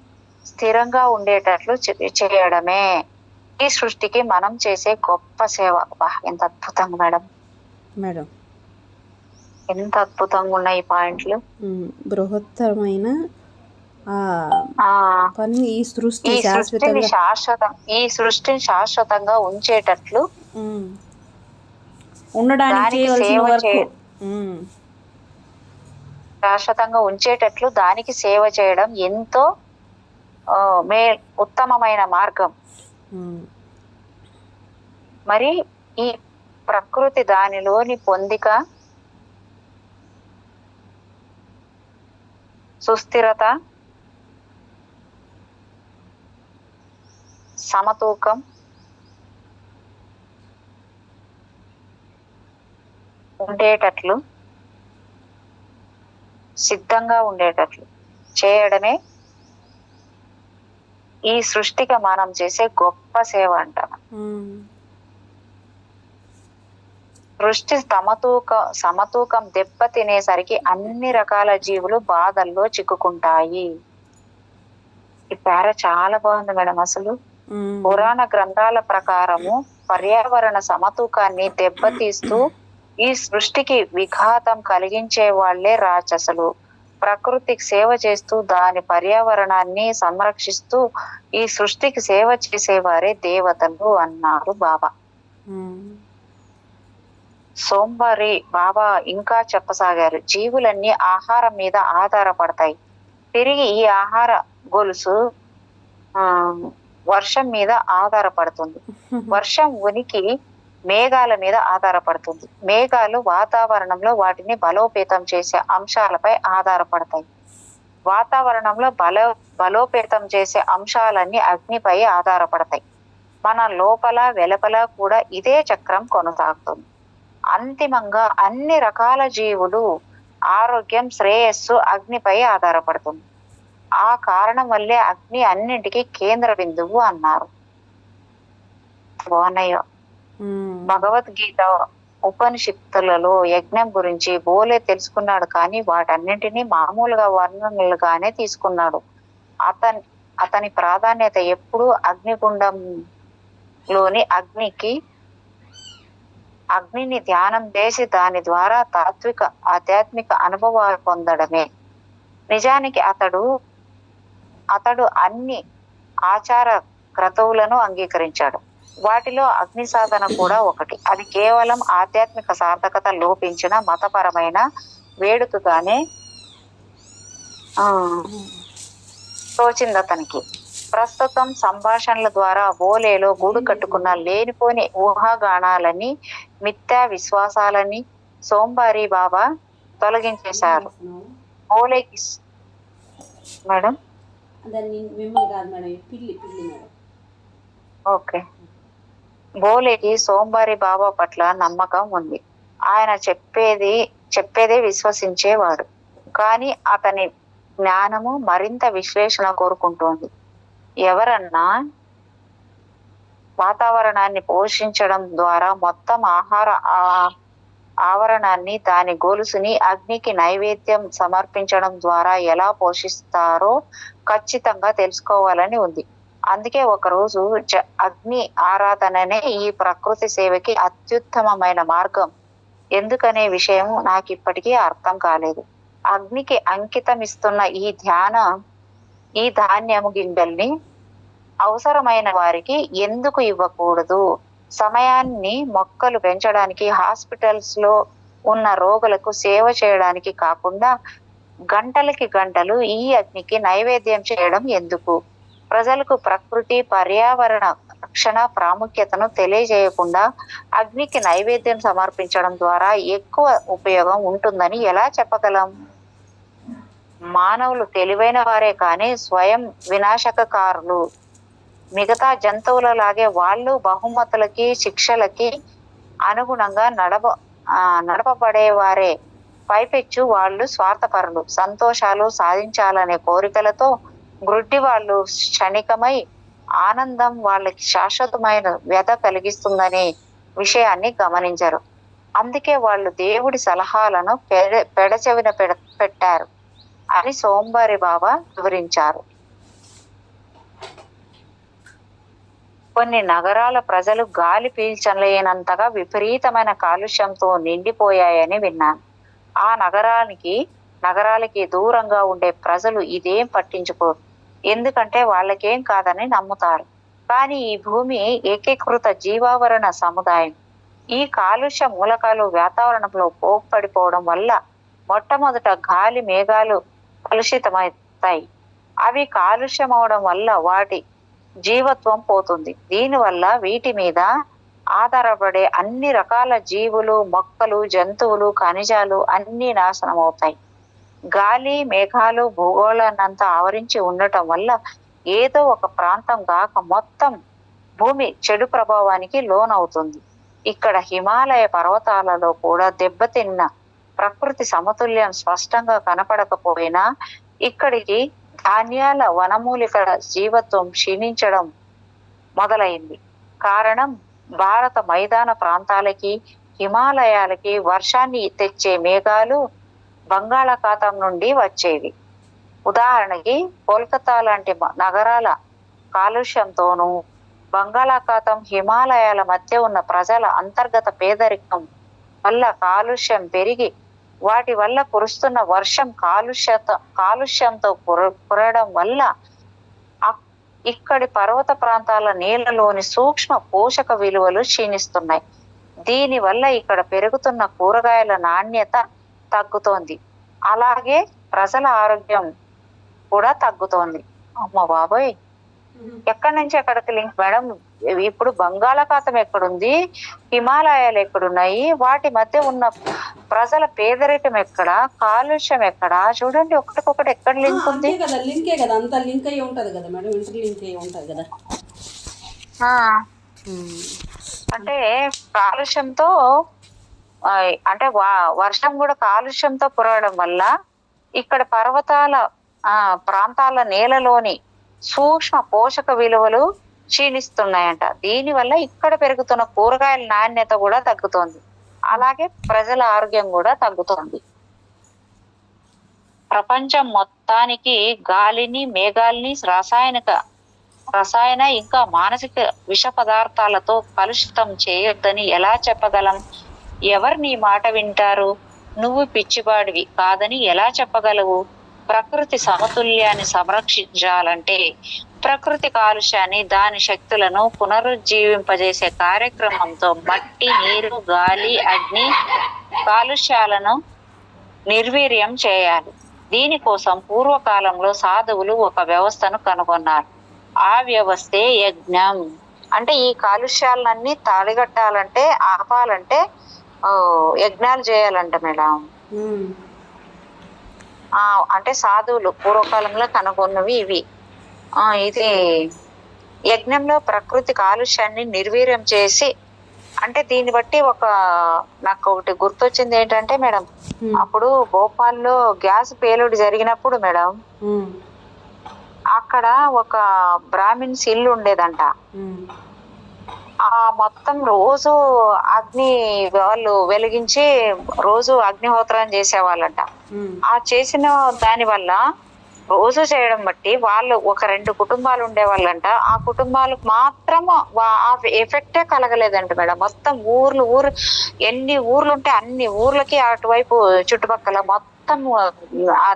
స్థిరంగా ఉండేటట్లు చేయడమే ఈ సృష్టికి మనం చేసే గొప్ప సేవ. ఎంత అద్భుతంగా మేడం,
మేడం
ఎంత అద్భుతంగా ఉన్నాయి ఈ పాయింట్లు.
బృహత్తరమైన పని ఈ సృష్టిని
శాశ్వతంగా ఉంచేటట్లు
ఉండడానికి
శాశ్వతంగా ఉంచేటట్లు దానికి సేవ చేయడం ఎంతో ఉత్తమమైన మార్గం. మరి ఈ ప్రకృతి దానిలోని పొందిక, సుస్థిరత, సమతూకం ఉండేటట్లు, సిద్ధంగా ఉండేటట్లు చేయడమే ఈ సృష్టికి మనం చేసే గొప్ప సేవ అంటాం. సృష్టి సమతూకం దెబ్బ తినేసరికి అన్ని రకాల జీవులు బాధల్లో చిక్కుకుంటాయి. ఈ పేర చాలా బాగుంది మేడం. అసలు పురాణ గ్రంథాల ప్రకారము పర్యావరణ సమతూకాన్ని దెబ్బతీస్తూ ఈ సృష్టికి విఘాతం కలిగించే వాళ్లే రాక్షసులు. ప్రకృతికి సేవ చేస్తూ దాని పర్యావరణాన్ని సంరక్షిస్తూ ఈ సృష్టికి సేవ చేసేవారే దేవతలు అన్నారు బాబా. సోంబారి బాబా ఇంకా చెప్పసాగారు, జీవులన్నీ ఆహారం మీద ఆధారపడతాయి. తిరిగి ఈ ఆహార గొలుసు వర్షం మీద ఆధారపడుతుంది. వర్షం ఉనికి మేఘాల మీద ఆధారపడుతుంది. మేఘాలు వాతావరణంలో వాటిని బలోపేతం చేసే అంశాలపై ఆధారపడతాయి. వాతావరణంలో బలోపేతం చేసే అంశాలన్నీ అగ్నిపై ఆధారపడతాయి. మన లోపల వెలుపల కూడా ఇదే చక్రం కొనసాగుతుంది. అంతిమంగా అన్ని రకాల జీవులు ఆరోగ్యం, శ్రేయస్సు అగ్నిపై ఆధారపడుతుంది. ఆ కారణం వల్లే అగ్ని అన్నింటికీ కేంద్ర బిందువు అన్నారు. బాగున్నాయో. భగవద్గీత ఉపనిషత్తులలో యజ్ఞం గురించి బోలే తెలుసుకున్నాడు, కానీ వాటన్నింటినీ మామూలుగా వర్ణనలుగానే తీసుకున్నాడు. అతని ప్రాధాన్యత ఎప్పుడూ అగ్నిగుండంలోని అగ్నిని ధ్యానం చేసి దాని ద్వారా ఆధ్యాత్మిక అనుభవాలు పొందడమే. నిజానికి అతడు అన్ని ఆచార క్రతువులను అంగీకరించాడు. వాటిలో అగ్ని సాధన కూడా ఒకటి. అది కేవలం ఆధ్యాత్మిక సార్థకత లోపించిన మతపరమైన వేడుకగానే తోచింది అతనికి. ప్రస్తుతం సంభాషణల ద్వారా బోలేలో గూడు కట్టుకున్న లేనిపోని ఊహాగానాలని, మిథ్యా విశ్వాసాలని సోంబారి బాబా తొలగించేశారు. బోలేకి మేడం ఓకే బోలేకి సోంబారి బాబా పట్ల నమ్మకం ఉంది. ఆయన చెప్పేదే విశ్వసించేవాడు. కానీ అతని జ్ఞానము మరింత విశ్లేషణ కోరుకుంటోంది. ఎవరన్నా వాతావరణాన్ని పోషించడం ద్వారా మొత్తం ఆహార ఆవరణాన్ని, దాని గొలుసుని అగ్నికి నైవేద్యం సమర్పించడం ద్వారా ఎలా పోషిస్తారో ఖచ్చితంగా తెలుసుకోవాలని ఉంది. అందుకే ఒకరోజు అగ్ని ఆరాధననే ఈ ప్రకృతి సేవకి అత్యుత్తమమైన మార్గం. ఎందుకనే విషయం నాకు ఇప్పటికీ అర్థం కాలేదు. అగ్నికి అంకితం ఇస్తున్న ఈ ధాన్యము గింజల్ని అవసరమైన వారికి ఎందుకు ఇవ్వకూడదు? సమయాన్ని మొక్కలు పెంచడానికి, హాస్పిటల్స్ లో ఉన్న రోగులకు సేవ చేయడానికి కాకుండా గంటలకి గంటలు ఈ అగ్నికి నైవేద్యం చేయడం ఎందుకు? ప్రజలకు ప్రకృతి పర్యావరణ రక్షణ ప్రాముఖ్యతను తెలియజేయకుండా అగ్నికి నైవేద్యం సమర్పించడం ద్వారా ఎక్కువ ఉపయోగం ఉంటుందని ఎలా చెప్పగలం? మానవులు తెలివైన వారే కానీ స్వయం వినాశకకారులు మిగతా జంతువులలాగే వాళ్ళు బహుమతులకి శిక్షలకి అనుగుణంగా నడపబడేవారే. పైపెచ్చు వాళ్ళు స్వార్థపరులు. సంతోషాలు సాధించాలనే కోరికలతో గ్రుడ్డి వాళ్ళు క్షణికమై ఆనందం వాళ్ళకి శాశ్వతమైన వ్యధ కలిగిస్తుందనే విషయాన్ని గమనించరు. అందుకే వాళ్ళు దేవుడి సలహాలను పెడచెవిన పెట్టారు అని సోంబారి బాబా వివరించారు. కొన్ని నగరాల ప్రజలు గాలి పీల్చలేనంతగా విపరీతమైన కాలుష్యంతో నిండిపోయాయని విన్నాను. ఆ నగరాలకి దూరంగా ఉండే ప్రజలు ఇదేం పట్టించుకోరు. ఎందుకంటే వాళ్ళకేం కాదని నమ్ముతారు. కానీ ఈ భూమి ఏకీకృత జీవావరణ సముదాయం. ఈ కాలుష్య మూలకాలు వాతావరణంలో పోగపడిపోవడం వల్ల మొట్టమొదట గాలి మేఘాలు కలుషితమవుతాయి. అవి కాలుష్యం అవడం వల్ల వాటి జీవత్వం పోతుంది. దీనివల్ల వీటి మీద ఆధారపడే అన్ని రకాల జీవులు, మొక్కలు, జంతువులు, ఖనిజాలు అన్నీ నాశనం అవుతాయి. గాలి మేఘాలు భూగోళాన్నంతా ఆవరించి ఉండటం వల్ల ఏదో ఒక ప్రాంతం కాక మొత్తం భూమి చెడు ప్రభావానికి లోనవుతుంది. ఇక్కడ హిమాలయ పర్వతాలలో కూడా దెబ్బతిన్న ప్రకృతి సమతుల్యం స్పష్టంగా కనపడకపోయినా ఇక్కడికి ధాన్యాల వనమూలికల జీవత్వం క్షీణించడం మొదలైంది. కారణం భారత మైదాన ప్రాంతాలకి హిమాలయాలకి వర్షాన్ని తెచ్చే మేఘాలు బంగాళాఖాతం నుండి వచ్చేవి. ఉదాహరణకి కోల్కతా లాంటి నగరాల కాలుష్యంతోనూ బంగాళాఖాతం హిమాలయాల మధ్య ఉన్న ప్రజల అంతర్గత పేదరికం వల్ల కాలుష్యం పెరిగి వాటి వల్ల కురుస్తున్న వర్షం కాలుష్యంతో కురవడం వల్ల ఇక్కడి పర్వత ప్రాంతాల నీళ్లలోని సూక్ష్మ పోషక విలువలు క్షీణిస్తున్నాయి. దీని వల్ల ఇక్కడ పెరుగుతున్న కూరగాయల నాణ్యత తగ్గుతోంది. అలాగే ప్రజల ఆరోగ్యం కూడా తగ్గుతోంది. అమ్మ బాబోయ్, ఎక్కడి నుంచి ఎక్కడికి లింక్ మేడం? ఇప్పుడు బంగాళాఖాతం ఎక్కడుంది, హిమాలయాలు ఎక్కడున్నాయి, వాటి మధ్య ఉన్న ప్రజల పేదరికం ఎక్కడ, కాలుష్యం ఎక్కడ? చూడండి, ఒకటికొకటి ఎక్కడ లింక్ ఉంది
కదా. లింకే కదా, అంత లింక్ అయ్యి ఉంటది కదా మేడం, ఇంటర్ లింక్ అయ్యి ఉంటది కదా.
అంటే కాలుష్యంతో అంటే వర్షం కూడా కాలుష్యంతో కురవడం వల్ల ఇక్కడ పర్వతాల ప్రాంతాల నేలలోని సూక్ష్మ పోషక విలువలు క్షీణిస్తున్నాయంట. దీనివల్ల ఇక్కడ పెరుగుతున్న కూరగాయల నాణ్యత కూడా తగ్గుతోంది. అలాగే ప్రజల ఆరోగ్యం కూడా తగ్గుతోంది. ప్రపంచం మొత్తానికి గాలిని, మేఘాల్ని రసాయన ఇంకా మానసిక విష పదార్థాలతో కలుషితం చేయొద్దని ఎలా చెప్పగలం? ఎవరు నీ మాట వింటారు? నువ్వు పిచ్చివాడివి కాదని ఎలా చెప్పగలవు? ప్రకృతి సమతుల్యాన్ని సంరక్షించాలంటే ప్రకృతి కాలుష్యాన్ని, దాని శక్తులను పునరుజ్జీవింపజేసే కార్యక్రమంతో మట్టి, నీరు, గాలి, అగ్ని కాలుష్యాలను నిర్వీర్యం చేయాలి. దీనికోసం పూర్వకాలంలో సాధువులు ఒక వ్యవస్థను కనుగొన్నారు. ఆ వ్యవస్థే యజ్ఞం. అంటే ఈ కాలుష్యాలన్నీ తాళిగట్టాలంటే, ఆపాలంటే యజ్ఞాలు చేయాలంట మేడం. అంటే సాధువులు పూర్వకాలంలో కనుగొన్నవి ఇవి. ఇది యజ్ఞంలో ప్రకృతి కాలుష్యాన్ని నిర్వీర్యం చేసి, అంటే దీన్ని బట్టి నాకు ఒకటి గుర్తొచ్చింది ఏంటంటే మేడం, అప్పుడు భోపాల్లో గ్యాస్ పేలుడు జరిగినప్పుడు మేడం, అక్కడ ఒక బ్రాహ్మిన్స్ ఇల్లు ఉండేదంట. మొత్తం రోజు వాళ్ళు వెలిగించి రోజు అగ్నిహోత్రం చేసేవాళ్ళంట. ఆ చేసిన దాని వల్ల రోజు చేయడం బట్టి వాళ్ళు ఒక 2 కుటుంబాలు ఉండేవాళ్ళంట. ఆ కుటుంబాలకు మాత్రం ఆ ఎఫెక్టే కలగలేదంట మేడం. మొత్తం ఊరు ఎన్ని ఊర్లు ఉంటే అన్ని ఊర్లకి అటువైపు చుట్టుపక్కల మొత్తం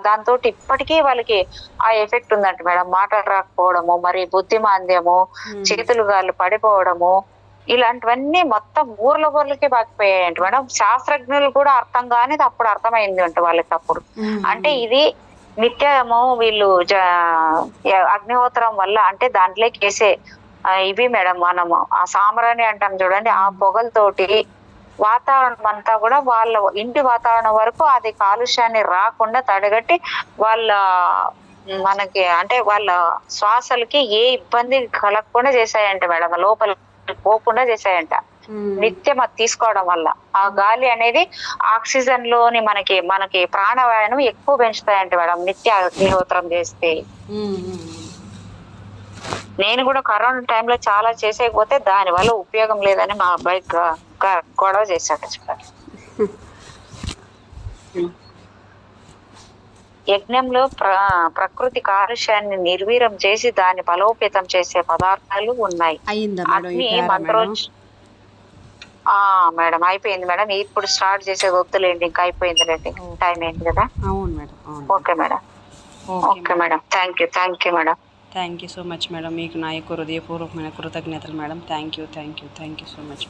దాంతో ఇప్పటికీ వాళ్ళకి ఆ ఎఫెక్ట్ ఉందంట మేడం. మాటలు రాకపోవడము, మరి బుద్ధిమాంద్యము, చేతులు గాళ్ళు పడిపోవడము, ఇలాంటివన్నీ మొత్తం ఊర్లకి బాకిపోయాయంట మేడం. శాస్త్రజ్ఞులు కూడా అర్థం కానిది అప్పుడు అర్థమైంది అంట వాళ్ళకి అప్పుడు. అంటే ఇది నిత్యము వీళ్ళు అగ్నిహోత్రం వల్ల, అంటే దాంట్లోకి వేసే ఇవి మేడం, మనము ఆ సాంబ్రాణి అంటాం చూడండి, ఆ పొగలతోటి వాతావరణం అంతా కూడా వాళ్ళ ఇంటి వాతావరణం వరకు అది కాలుష్యాన్ని రాకుండా తడగట్టి వాళ్ళ మనకి అంటే వాళ్ళ శ్వాసలకి ఏ ఇబ్బంది కలగకుండా చేశాయంట మేడం, లోపల పోకుండా చేశాయంట. నిత్యం అది తీసుకోవడం వల్ల ఆ గాలి అనేది ఆక్సిజన్ లోని మనకి మనకి ప్రాణవాయువును ఎక్కువ పెంచుతాయంట మేడం, నిత్య అగ్నిహోత్రం చేస్తే. నేను కూడా కరోనా టైంలో చాలా చేసేకపోతే దాని వల్ల ఉపయోగం లేదని మా అబ్బాయి గొడవ చేశాడు. యజ్ఞంలో ప్రకృతి కాలుష్యాన్ని నిర్వీర్యం చేసి దాన్ని బలోపేతం చేసే పదార్థాలు ఉన్నాయి. అగ్ని మంత్రోచ్ మేడం అయిపోయింది మేడం, ఇప్పుడు స్టార్ట్ చేసేది వద్దులేండి, ఇంకా అయిపోయిందిలేండి, టైం అయింది కదా.
అవును madam.
Okay madam. Okay madam, thank you madam.
Thank you so much madam, మీకు నా యొక్క హృదయపూర్వకమైన కృతజ్ఞతలు madam. Thank you so much.